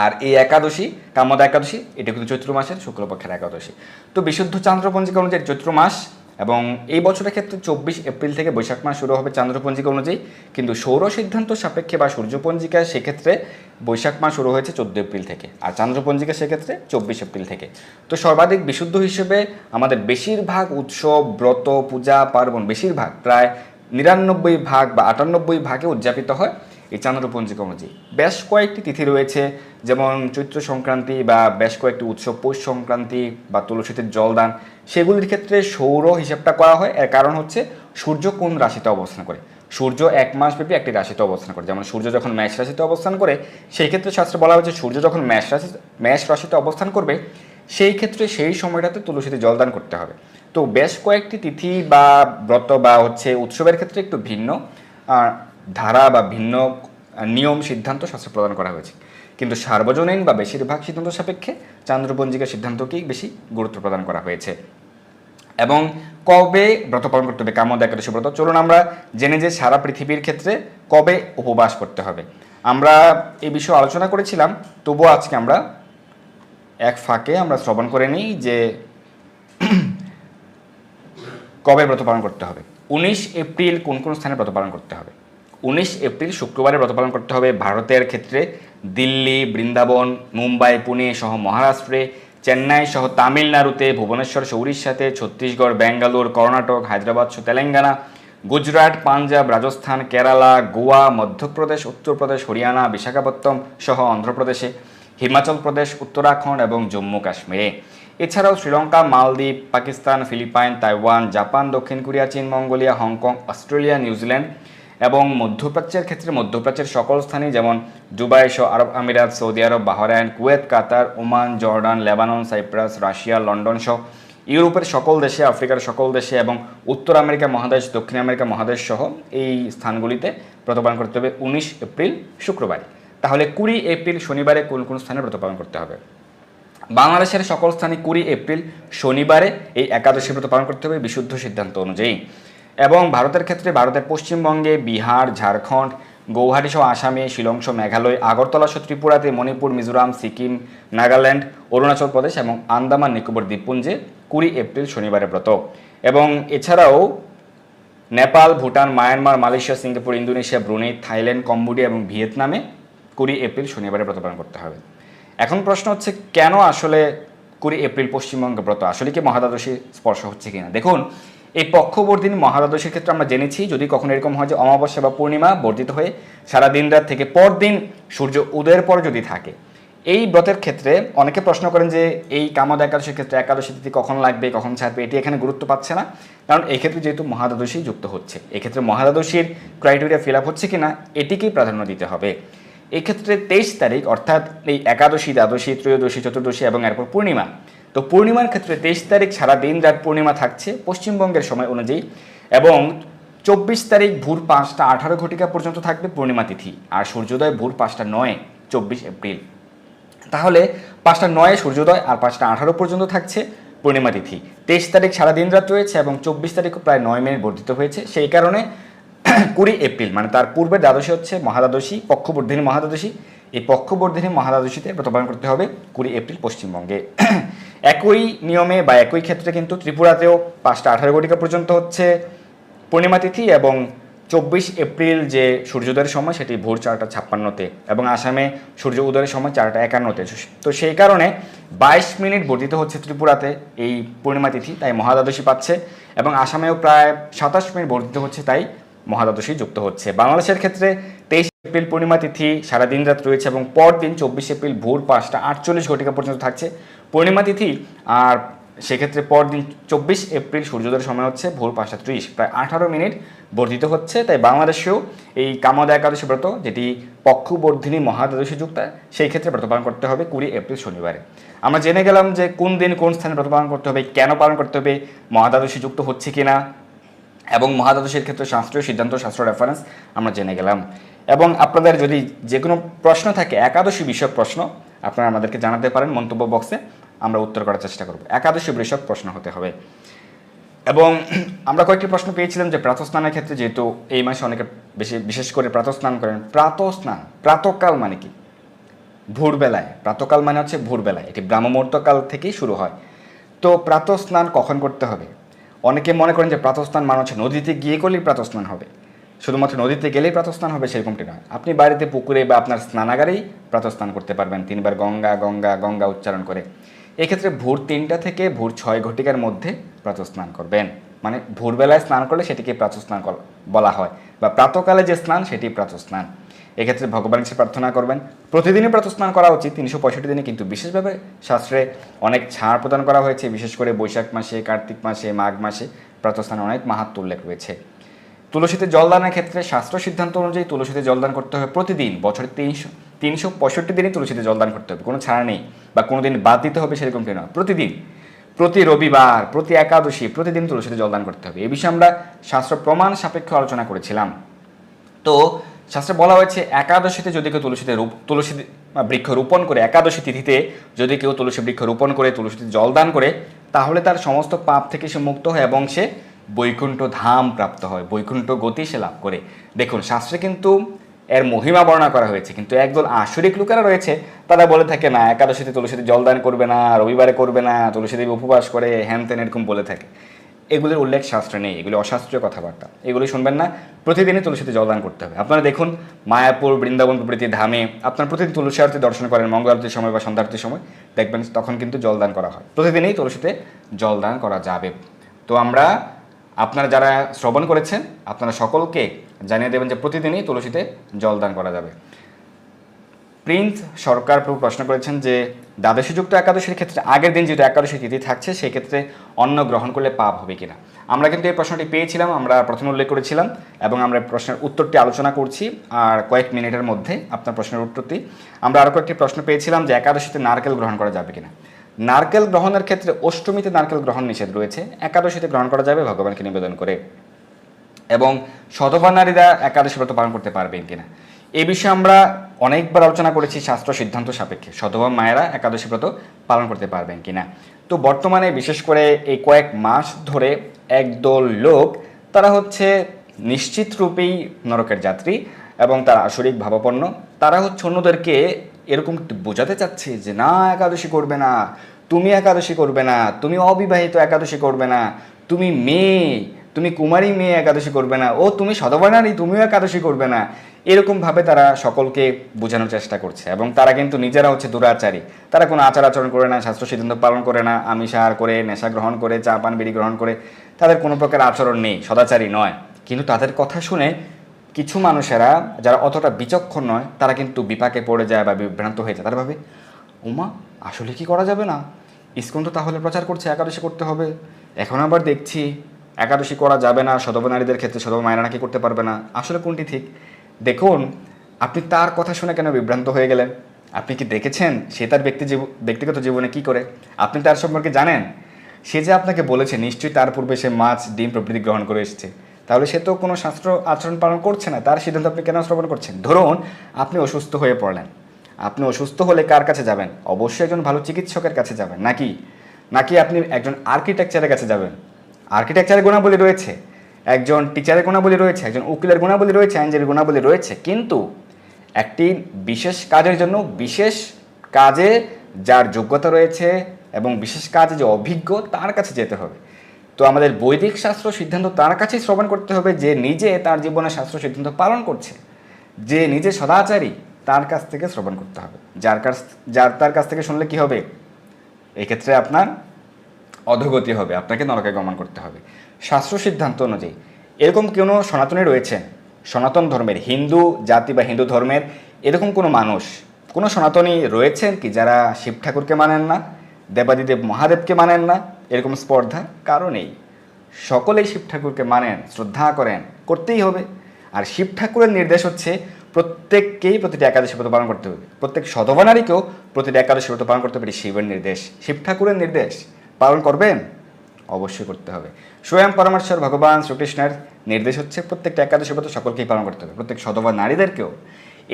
আর এই একাদশী কামদা একাদশী এটা কিন্তু চৈত্র মাসের শুক্লপক্ষের একাদশী। তো বিশুদ্ধ চান্দ্রপঞ্জিকা অনুযায়ী চৈত্র মাস, এবং এই বছরের ক্ষেত্রে 24 এপ্রিল থেকে বৈশাখ মাস শুরু হবে চান্দ্রপঞ্জিকা অনুযায়ী, কিন্তু সৌর সিদ্ধান্ত সাপেক্ষে বা সূর্যপঞ্জিকা সেক্ষেত্রে বৈশাখ মাস শুরু হয়েছে 14 এপ্রিল থেকে, আর চান্দ্রপঞ্জিকা সেক্ষেত্রে 24 এপ্রিল থেকে। তো সর্বাধিক বিশুদ্ধ হিসেবে আমাদের বেশিরভাগ উৎসব ব্রত পূজা পার্বণ বেশিরভাগ প্রায় 99 বা 98 উদযাপিত হয় এই চান্দ্রপঞ্জিকা অনুযায়ী। বেশ কয়েকটি তিথি রয়েছে, যেমন চৈত্র সংক্রান্তি বা বেশ কয়েকটি উৎসব পৌষ সংক্রান্তি বা তুলসীতে জলদান, সেগুলির ক্ষেত্রে সৌর হিসাবটা করা হয়। এর কারণ হচ্ছে সূর্য কোন রাশিতে অবস্থান করে। সূর্য 1 মাস ব্যাপী একটি রাশিতে অবস্থান করে, যেমন সূর্য যখন মেষ রাশিতে অবস্থান করে সেই ক্ষেত্রে শাস্ত্রে বলা হয়েছে সূর্য যখন মেষ রাশিতে অবস্থান করবে সেই ক্ষেত্রে সেই সময়টাতে তুলসীতে জলদান করতে হবে। তো বেশ কয়েকটি তিথি বা ব্রত বা উৎসবের ক্ষেত্রে একটু ভিন্ন ধারা বা ভিন্ন নিয়ম সিদ্ধান্ত শাস্ত্র প্রদান করা হয়েছে, কিন্তু সার্বজনীন বা বেশিরভাগ সিদ্ধান্ত সাপেক্ষে চান্দ্রপঞ্জিকার সিদ্ধান্তকেই বেশি গুরুত্ব প্রদান করা হয়েছে। এবং কবে ব্রত পালন করতে হবে কামদ একাদশী ব্রত, চলুন আমরা জেনে যে সারা পৃথিবীর ক্ষেত্রে কবে উপবাস করতে হবে। আমরা এই বিষয়ে আলোচনা করেছিলাম, তবুও আজকে আমরা এক ফাঁকে আমরা শ্রবণ করে নিই যে কবে ব্রত পালন করতে হবে। 19 এপ্রিল কোন কোন স্থানে ব্রত পালন করতে হবে? 19 এপ্রিল শুক্রবারে ব্রত পালন করতে হবে ভারতের ক্ষেত্রে দিল্লি, বৃন্দাবন, মুম্বাই, পুনে সহ মহারাষ্ট্রে, চেন্নাই সহ তামিলনাড়ুতে, ভুবনেশ্বর সহ উড়িষ্যাতে, ছত্তিশগড়, বেঙ্গালুর, কর্ণাটক, হায়দ্রাবাদ সহ তেলেঙ্গানা, গুজরাট, পাঞ্জাব, রাজস্থান, কেরালা, গোয়া, মধ্যপ্রদেশ, উত্তরপ্রদেশ, হরিয়ানা, বিশাখাপত্তনম সহ অন্ধ্রপ্রদেশে, হিমাচল প্রদেশ, উত্তরাখণ্ড এবং জম্মু কাশ্মীরে। এছাড়াও শ্রীলঙ্কা, মালদ্বীপ, পাকিস্তান, ফিলিপাইন, তাইওয়ান, জাপান, দক্ষিণ কোরিয়া, চীন, মঙ্গোলিয়া, হংকং, অস্ট্রেলিয়া, নিউজিল্যান্ড এবং মধ্যপ্রাচ্যের ক্ষেত্রে মধ্যপ্রাচ্যের সকল স্থানই যেমন দুবাই সহ আরব আমিরাত, সৌদি আরব, Bahrain, Kuwait, Qatar, Oman, Jordan, Lebanon, Cyprus, Russia, London সহ ইউরোপের সকল দেশে, আফ্রিকার সকল দেশে এবং উত্তর আমেরিকা মহাদেশ, দক্ষিণ আমেরিকা মহাদেশ সহ এই স্থানগুলিতে ব্রত পালন করতে হবে 19 এপ্রিল শুক্রবারে। তাহলে 20 এপ্রিল শনিবারে কোন কোন স্থানে ব্রত পালন করতে হবে? বাংলাদেশের সকল স্থানে 20 এপ্রিল শনিবারে এই একাদশী ব্রত পালন করতে হবে বিশুদ্ধ সিদ্ধান্ত অনুযায়ী। এবং ভারতের ক্ষেত্রে ভারতের পশ্চিমবঙ্গে, বিহার, ঝাড়খণ্ড, গৌহাটি সহ আসামে, শিলং সহ মেঘালয়, আগরতলা সহ ত্রিপুরাতে, মণিপুর, মিজোরাম, সিকিম, নাগাল্যান্ড, অরুণাচল প্রদেশ এবং আন্দামান নিকোবর দ্বীপপুঞ্জে 20 এপ্রিল শনিবারে ব্রত। এবং এছাড়াও Nepal, Bhutan, Myanmar, Malaysia, Singapore, Indonesia, Brunei, Thailand, Cambodia এবং ভিয়েতনামে 20 এপ্রিল শনিবারে ব্রত পালন করতে হবে। এখন প্রশ্ন হচ্ছে কেন আসলে 20 এপ্রিল পশ্চিমবঙ্গে ব্রত, আসলে কি মহাদ্বাদশী স্পর্শ হচ্ছে কিনা? দেখুন, এই পক্ষবর্ধিনী মহাদ্বাদশীর ক্ষেত্রে আমরা জেনেছি যদি কখনো এরকম হয় যে অমাবস্যা বা পূর্ণিমা বর্ধিত হয়ে সারা দিন রাত থেকে পরদিন সূর্য উদয়ের পর যদি থাকে, এই ব্রতের ক্ষেত্রে অনেকে প্রশ্ন করেন যে এই কামদ একাদশীর ক্ষেত্রে একাদশী তিথি কখন লাগবে, কখন ছাড়বে, এটি এখানে গুরুত্ব পাচ্ছে না, কারণ এই ক্ষেত্রে যেহেতু মহাদ্বাদশী যুক্ত হচ্ছে, এক্ষেত্রে মহাদ্বাদশীর ক্রাইটেরিয়া ফিল আপ হচ্ছে কিনা এটিকেই প্রাধান্য দিতে হবে। এক্ষেত্রে 23 তারিখ অর্থাৎ এই একাদশী, দ্বাদশী, ত্রয়োদশী, চতুর্দশী এবং এরপর পূর্ণিমা। তো পূর্ণিমার ক্ষেত্রে 23 তারিখ সারা দিন রাত পূর্ণিমা থাকছে পশ্চিমবঙ্গের সময় অনুযায়ী, এবং 24 তারিখ ভোর 5টা 18 ঘটিকা পর্যন্ত থাকবে পূর্ণিমা তিথি, আর সূর্যোদয় ভোর 5টা 9 24 এপ্রিল। তাহলে 5টা 9 সূর্যোদয় আর 5টা 18 পর্যন্ত থাকছে পূর্ণিমা তিথি। 23 তারিখ সারা দিন রাত রয়েছে এবং 24 তারিখও প্রায় 9 মিনিট বর্ধিত হয়েছে। সেই কারণে 20 এপ্রিল মানে তার পূর্বের দ্বাদশী হচ্ছে মহাদ্বাদশী, পক্ষবর্ধিনী মহাদ্বাদশী। এই পক্ষবর্ধিনী মহাদ্বাদশীতে ব্রত পালন করতে হবে 20 এপ্রিল পশ্চিমবঙ্গে। একই নিয়মে বা একই ক্ষেত্রে কিন্তু ত্রিপুরাতেও 5টা 18 ঘটিকা পর্যন্ত হচ্ছে পূর্ণিমা তিথি, এবং 24 এপ্রিল যে সূর্যোদয়ের সময় সেটি ভোর 4টা 56-তে, এবং আসামে সূর্য উদয়ের সময় 4টা 51-তে। তো সেই কারণে 22 মিনিট বর্ধিত হচ্ছে ত্রিপুরাতে এই পূর্ণিমা তিথি, তাই মহাদ্বাদশী পাচ্ছে, এবং আসামেও প্রায় 27 মিনিট বর্ধিত হচ্ছে, তাই মহাদ্বাদশী যুক্ত হচ্ছে। বাংলাদেশের ক্ষেত্রে 23 এপ্রিল পূর্ণিমা তিথি সারা দিন রাত রয়েছে এবং পরদিন 24 এপ্রিল ভোর 5টা 48 ঘটিকা পর্যন্ত থাকছে পূর্ণিমা তিথি, আর সেক্ষেত্রে পরদিন 24 এপ্রিল সূর্যোদয়ের সময় হচ্ছে ভোর 5টা 30, প্রায় 18 মিনিট বর্ধিত হচ্ছে। তাই বাংলাদেশেও এই কামদ একাদশী ব্রত, যেটি পক্ষবর্ধিনী মহাদ্বাদশী যুক্ত, সেই ক্ষেত্রে ব্রত পালন করতে হবে 20 এপ্রিল শনিবারে। আমরা জেনে গেলাম যে কোন দিন কোন স্থানে ব্রত পালন করতে হবে, কেন পালন করতে হবে, মহাদ্বাদশী যুক্ত হচ্ছে কিনা, এবং মহাদ্বাদশীর ক্ষেত্রে শাস্ত্রীয় সিদ্ধান্ত, শাস্ত্র রেফারেন্স আমরা জেনে গেলাম। এবং আপনাদের যদি যে কোনো প্রশ্ন থাকে, একাদশী বিষয়ক প্রশ্ন, আপনারা আমাদেরকে জানাতে পারেন মন্তব্য বক্সে, আমরা উত্তর করার চেষ্টা করব। একাদশী বিষয়ক প্রশ্ন হতে হবে। এবং আমরা কয়েকটি প্রশ্ন পেয়েছিলাম যে প্রাতঃস্নানের ক্ষেত্রে, যেহেতু এই মাসে অনেকে বিশেষ করে প্রাতঃস্নান করেন, প্রাতঃস্নান প্রাতঃকাল মানে কি? ভোরবেলায়। প্রাতঃকাল মানে হচ্ছে ভোরবেলায়, এটি ব্রাহ্মমুহূর্তকাল থেকেই শুরু হয়। তো প্রাতঃস্নান কখন করতে হবে? অনেকে মনে করেন যে প্রাতঃস্নান মানে হচ্ছে নদীতে গিয়ে করলেই প্রাতঃস্নান হবে, শুধুমাত্র নদীতে গেলেই প্রাতঃস্নান হবে সেরকমটি নয়। আপনি বাড়িতে পুকুরে বা আপনার স্নানাগারেই প্রাতঃস্নান করতে পারবেন 3 বার গঙ্গা গঙ্গা গঙ্গা উচ্চারণ করে। এক্ষেত্রে ভোর 3টা থেকে ভোর 6 ঘটিকার মধ্যে প্রাতঃস্নান করবেন, মানে ভোরবেলায় স্নান করলে সেটিকে প্রাতঃস্নান বলা হয়, বা প্রাতঃকালে যে স্নান সেটি প্রাতঃস্নান। এক্ষেত্রে ভগবানের কাছে প্রার্থনা করবেন। প্রতিদিনই প্রাতঃস্নান করা উচিত 365 দিনে, কিন্তু বিশেষভাবে শাস্ত্রে অনেক ছাড় প্রদান করা হয়েছে, বিশেষ করে বৈশাখ মাসে, কার্তিক মাসে, মাঘ মাসে প্রাতঃস্নানে অনেক মাহাত্ম্য উল্লেখ রয়েছে। তুলসীতে জলদানের ক্ষেত্রে শাস্ত্র সিদ্ধান্ত অনুযায়ী তুলসীতে জলদান করতে হবে প্রতিদিন, বছরে 365 দিনই তুলসীতে জলদান করতে হবে, কোনো ছাড়া নেই বা কোনো দিন বাদ দিতে হবে সেরকম কেন, প্রতিদিন, প্রতি রবিবার, প্রতি একাদশী, প্রতিদিন তুলসীতে জলদান করতে হবে। এই বিষয়ে আমরা শাস্ত্র প্রমাণ সাপেক্ষ আলোচনা করেছিলাম। তো শাস্ত্রে বলা হয়েছে একাদশীতে যদি কেউ তুলসী বৃক্ষ রোপণ করে, একাদশী তিথিতে যদি কেউ তুলসী বৃক্ষ রোপণ করে তুলসীতে জলদান করে, তাহলে তার সমস্ত পাপ থেকে সে মুক্ত হয় এবং সে বৈকুণ্ঠ ধাম প্রাপ্ত হয়, বৈকুণ্ঠ গতি সে লাভ করে। দেখুন শাস্ত্রে কিন্তু এর মহিমা বর্ণনা করা হয়েছে, কিন্তু একদল আসরিক লোকেরা রয়েছে, তারা বলে থাকে না একাদশীতে তুলসীতে জলদান করবে না, রবিবারে করবে না, তুলসী দেবী উপবাস করে, হ্যান ত্যান এরকম বলে থাকে। এগুলির উল্লেখ শাস্ত্রে নেই, এগুলি অশাস্ত্রীয় কথাবার্তা, এগুলি শুনবেন না। প্রতিদিনই তুলসীতে জলদান করতে হবে। আপনারা দেখুন মায়াপুর, বৃন্দাবন প্রভৃতি ধামে আপনার প্রতিদিন তুলসী আরতি দর্শন করেন, মঙ্গল আরতির সময় বা সন্ধ্যা আরতির সময় দেখবেন তখন কিন্তু জলদান করা হয়। প্রতিদিনই তুলসীতে জলদান করা যাবে। তো আমরা, আপনারা যারা শ্রবণ করেছেন আপনারা সকলকে জানিয়ে দেবেন যে প্রতিদিনই তুলসীতে জলদান করা যাবে। প্রিন্স সরকার প্রভু প্রশ্ন করেছেন যে দ্বাদশীযুক্ত একাদশীর ক্ষেত্রে আগের দিন যেহেতু একাদশী তিথি থাকছে সেই ক্ষেত্রে অন্ন গ্রহণ করলে পাপ হবে কিনা। আমরা কিন্তু এই প্রশ্নটি পেয়েছিলাম, আমরা প্রথমে উল্লেখ করেছিলাম এবং আমরা প্রশ্নের উত্তরটি আলোচনা করছি আর কয়েক মিনিটের মধ্যে আপনার প্রশ্নের উত্তরটি। আমরা আরও কয়েকটি প্রশ্ন পেয়েছিলাম যে একাদশীতে নারকেল গ্রহণ করা যাবে কিনা। নারকেল গ্রহণের ক্ষেত্রে অষ্টমীতে নারকেল গ্রহণ নিষেধ রয়েছে, একাদশীতে গ্রহণ করা যাবে ভগবানকে নিবেদন করে। এবং সধবা নারীরা একাদশী ব্রত পালন করতে পারবেন কিনা, এই বিষয়ে আমরা অনেকবার আলোচনা করেছি শাস্ত্র সিদ্ধান্ত সাপেক্ষে সধবা মায়েরা একাদশী ব্রত পালন করতে পারবেন কিনা। তো বর্তমানে বিশেষ করে এই কয়েক মাস ধরে একদল লোক, তারা হচ্ছে নিশ্চিত রূপেই নরকের যাত্রী এবং তারা আসরিক ভাবাপন্ন। তারা হচ্ছে অন্যদেরকে এরকম বোঝাতে চাচ্ছে যে না একাদশী করবে না, তুমি একাদশী করবে না, তুমি অবিবাহিত একাদশী করবে না, তুমি মেয়ে, তুমি কুমারী মেয়ে একাদশী করবে না, ও তুমি সধবা নারী তুমিও একাদশী করবে না, এরকমভাবে তারা সকলকে বোঝানোর চেষ্টা করছে। এবং তারা কিন্তু নিজেরা হচ্ছে দুরাচারী, তারা কোনো আচার আচরণ করে না, শাস্ত্র সিদ্ধান্ত পালন করে না, আমিষ আহার করে, নেশা গ্রহণ করে, চা পান বিড়ি গ্রহণ করে, তাদের কোনো প্রকার আচরণ নেই, সদাচারী নয়। কিন্তু তাদের কথা শুনে কিছু মানুষেরা যারা অতটা বিচক্ষণ নয় তারা কিন্তু বিপাকে পড়ে যায় বা বিভ্রান্ত হয়ে যায়। তারা ভাবে ওমা আসলে কি করা যাবে না, ইসকন তো তাহলে প্রচার করছে একাদশী করতে হবে, এখন আবার দেখছি একাদশী করা যাবে না, সধবা নারীদের ক্ষেত্রে সধবা মায়েরা নাকি করতে পারবে না। আসলে কোনটি ঠিক? দেখুন আপনি তার কথা শুনে কেন বিভ্রান্ত হয়ে গেলেন? আপনি কি দেখেছেন সে তার ব্যক্তিগত জীবনে কি করে? আপনি তার সম্পর্কে জানেন? সে যে আপনাকে বলেছে নিশ্চয়ই তার পূর্বে সে মাছ ডিম প্রভৃতি গ্রহণ করে এসেছে, তাহলে সে তো কোনো শাস্ত্র আচরণ পালন করছে না, তার সিদ্ধান্ত আপনি কেন শ্রবণ করছেন? ধরুন আপনি অসুস্থ হয়ে পড়লেন, আপনি অসুস্থ হলে কার কাছে যাবেন? অবশ্যই একজন ভালো চিকিৎসকের কাছে যাবেন, নাকি আপনি একজন আর্কিটেকচারের কাছে যাবেন? আর্কিটেকচারের গুণাবলী রয়েছে, একজন টিচারের গুণাবলী রয়েছে, একজন উকিলের গুণাবলী রয়েছে, আইনজীবীর গুণাবলী রয়েছে, কিন্তু একটি বিশেষ কাজের জন্য বিশেষ কাজে যার যোগ্যতা রয়েছে এবং বিশেষ কাজে যে অভিজ্ঞ তার কাছে যেতে হবে। তো আমাদের বৈদিক শাস্ত্র সিদ্ধান্ত তার কাছেই শ্রবণ করতে হবে যে নিজে তার জীবনে শাস্ত্র সিদ্ধান্ত পালন করছে, যে নিজে সদাচারী, তার কাছ থেকে শ্রবণ করতে হবে। তার কাছ থেকে শুনলে কি হবে? এক্ষেত্রে আপনার অধোগতি হবে, আপনাকে নরকে গমন করতে হবে শাস্ত্র সিদ্ধান্ত অনুযায়ী। এরকম কোনো সনাতনী রয়েছেন, সনাতন ধর্মের হিন্দু জাতি বা হিন্দু ধর্মের এরকম কোনো মানুষ, কোনো সনাতনী রয়েছেন কি যারা শিব ঠাকুরকে মানেন না, দেবাদিদেব মহাদেবকে মানেন না? এরকম স্পর্ধা কারো নেই, সকলেই শিব ঠাকুরকে মানেন, শ্রদ্ধা করেন, করতেই হবে। আর শিব ঠাকুরের নির্দেশ হচ্ছে প্রত্যেককেই প্রতিটি একাদশী ব্রত পালন করতে হবে, প্রত্যেক সধবা নারীকেও প্রতিটি একাদশী ব্রত পালন করতে হবে। শিবের নির্দেশ, শিব ঠাকুরের নির্দেশ, পালন করবেন? অবশ্যই করতে হবে। স্বয়ং পরমেশ্বর ভগবান শ্রীকৃষ্ণের নির্দেশ হচ্ছে প্রত্যেকটা একাদশী ব্রত সকলকেই পালন করতে হবে, প্রত্যেক সধবা নারীদেরকেও।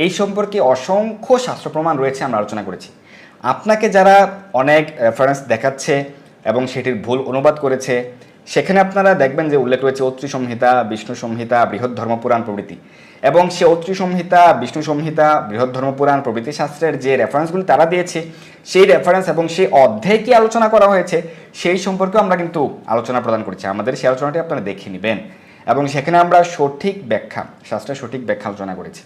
এই সম্পর্কে অসংখ্য শাস্ত্র প্রমাণ রয়েছে, আমরা আলোচনা করেছি। আপনাকে যারা অনেক রেফারেন্স দেখাচ্ছে এবং সেটির ভুল অনুবাদ করেছে, সেখানে আপনারা দেখবেন যে উল্লেখ রয়েছে অত্রি সংহিতা, বিষ্ণু সংহিতা, বৃহৎ ধর্মপুরাণ প্রভৃতি। এবং সে অত্রি সংহিতা, বিষ্ণু সংহিতা, বৃহৎ ধর্মপুরাণ প্রভৃতি শাস্ত্রের যে রেফারেন্সগুলি তারা দিয়েছে, সেই রেফারেন্স এবং সেই অধ্যায়ে কি আলোচনা করা হয়েছে সেই সম্পর্কে আমরা কিন্তু আলোচনা প্রদান করছি। আমাদের সেই আলোচনাটি আপনারা দেখে নেবেন এবং সেখানে আমরা সঠিক ব্যাখ্যা, শাস্ত্রের সঠিক ব্যাখ্যা আলোচনা করেছি।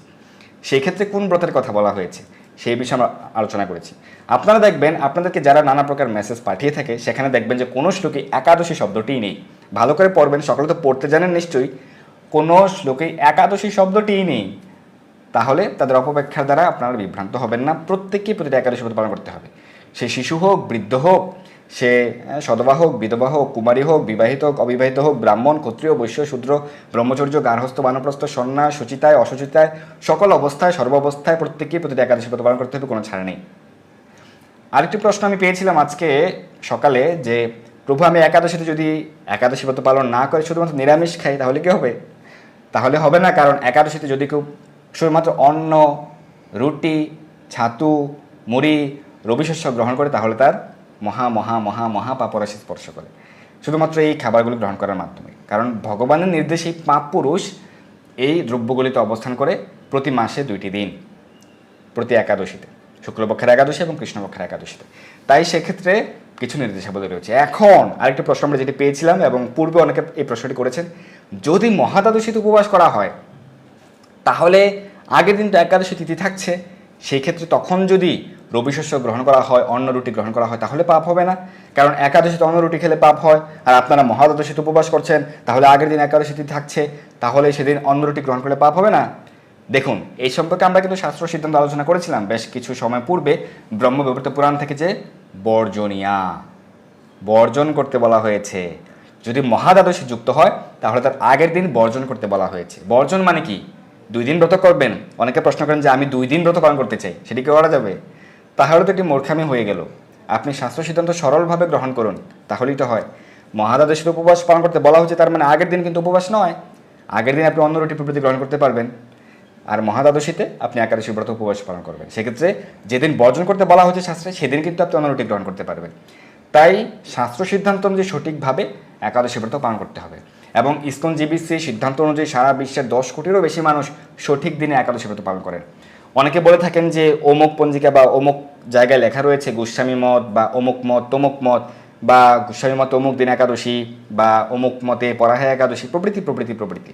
সেই ক্ষেত্রে কোন ব্রতের কথা বলা হয়েছে সেই বিষয়ে আমরা আলোচনা করেছি। আপনারা দেখবেন আপনাদেরকে যারা নানা প্রকার মেসেজ পাঠিয়ে থাকে সেখানে দেখবেন যে কোনো শ্লোকে একাদশী শব্দটিই নেই। ভালো করে পড়বেন, সকলে তো পড়তে জানেন নিশ্চয়ই, কোনো শ্লোকে একাদশী শব্দটিই নেই। তাহলে তাদের অপব্যাখ্যার দ্বারা আপনারা বিভ্রান্ত হবেন না। প্রত্যেককেই প্রতিটা একাদশী ব্রত পালন করতে হবে, সে শিশু হোক, বৃদ্ধ হোক, সে সধবা হোক, বিধবা হোক, কুমারী হোক, বিবাহিত হোক, অবিবাহিত হোক, ব্রাহ্মণ, ক্ষত্রিয়, বৈশ্য, শূদ্র, ব্রহ্মচর্য, গার্হস্থ, বানপ্রস্থ, সন্ন্যাস, শুচিতায়, অশুচিতায়, সকল অবস্থায়, সর্বাবস্থায় প্রত্যেকেই প্রতিটি একাদশী ব্রত পালন করতে হবে, কোনো ছাড় নেই। আরেকটি প্রশ্ন আমি পেয়েছিলাম আজকে সকালে যে প্রভু আমি একাদশীতে যদি একাদশী ব্রত পালন না করে শুধুমাত্র নিরামিষ খাই তাহলে কি হবে? তাহলে হবে না, কারণ একাদশীতে যদি কেউ শুধুমাত্র অন্ন, রুটি, ছাতু, মুড়ি, রবিশস্য গ্রহণ করে তাহলে তার মহা মহা মহা মহা পাপরাশি স্পর্শ করে শুধুমাত্র এই খাবারগুলি গ্রহণ করার মাধ্যমে। কারণ ভগবানের নির্দেশে পাপ পুরুষ এই দ্রব্যগুলিতে অবস্থান করে প্রতি মাসে 2টি দিন, প্রতি একাদশীতে, শুক্লপক্ষের একাদশী এবং কৃষ্ণপক্ষের একাদশীতে। তাই সেক্ষেত্রে কিছু নির্দেশাবলী রয়েছে। এখন আরেকটা প্রশ্ন আমরা যেটি পেয়েছিলাম এবং পূর্বে অনেকে এই প্রশ্নটি করেছেন, যদি মহাদ্বাদশীতে উপবাস করা হয় তাহলে আগের দিন তো একাদশী তিথি থাকছে, সেই ক্ষেত্রে তখন যদি রবিশস্য গ্রহণ করা হয়, অন্ন রুটি গ্রহণ করা হয় তাহলে পাপ হবে না? কারণ একাদশীতে অন্ন রুটি খেলে পাপ হয়, আর আপনারা মহাদ্বাদশীতে উপবাস করছেন, তাহলে আগের দিন একাদশী তিথি থাকছে, তাহলে সেদিন অন্ন রুটি গ্রহণ করলে পাপ হবে না? দেখুন, এই সম্পর্কে আমরা কিন্তু শাস্ত্র সিদ্ধান্ত আলোচনা করেছিলাম বেশ কিছু সময় পূর্বে ব্রহ্মবিবর্ত পুরাণ থেকে, যে বর্জনীয়া, বর্জন করতে বলা হয়েছে। যদি মহাদ্বাদশী যুক্ত হয় তাহলে তার আগের দিন বর্জন করতে বলা হয়েছে। বর্জন মানে কি? 2 দিন ব্রত করবেন। অনেকে প্রশ্ন করেন যে আমি 2 দিন ব্রত পালন করতে চাই, সেটি কি করা যাবে? তাহলে তো এটি মূর্খামি হয়ে গেল। আপনি শাস্ত্র সিদ্ধান্ত সরলভাবে গ্রহণ করুন, তাহলেই তো হয়। মহাদ্বাদশীর উপবাস পালন করতে বলা হচ্ছে, তার মানে আগের দিন কিন্তু উপবাস নয়। আগের দিন আপনি অন্ন রুটি প্রভৃতি গ্রহণ করতে পারবেন, আর মহাদ্বাদশীতে আপনি একাদশী ব্রত উপবাস পালন করবেন। সেক্ষেত্রে যেদিন বর্জন করতে বলা হচ্ছে শাস্ত্রে, সেদিন কিন্তু আপনি অন্ন রুটি গ্রহণ করতে পারবেন। তাই শাস্ত্র সিদ্ধান্ত অনুযায়ী সঠিকভাবে একাদশী ব্রত পালন করতে হবে। এবং ইসকন জিবিসি সিদ্ধান্ত অনুযায়ী সারা বিশ্বের 10 কোটিরও বেশি মানুষ সঠিক দিনে একাদশী ব্রত পালন করেন। অনেকে বলে থাকেন যে অমুক পঞ্জিকা বা অমুক জায়গায় লেখা রয়েছে গোস্বামী মত বা অমুক মত তমুক মত, বা গোস্বামী মত অমুক দিন একাদশী, বা অমুক মতে পড়া হয় একাদশী, প্রভৃতি প্রভৃতি প্রভৃতি।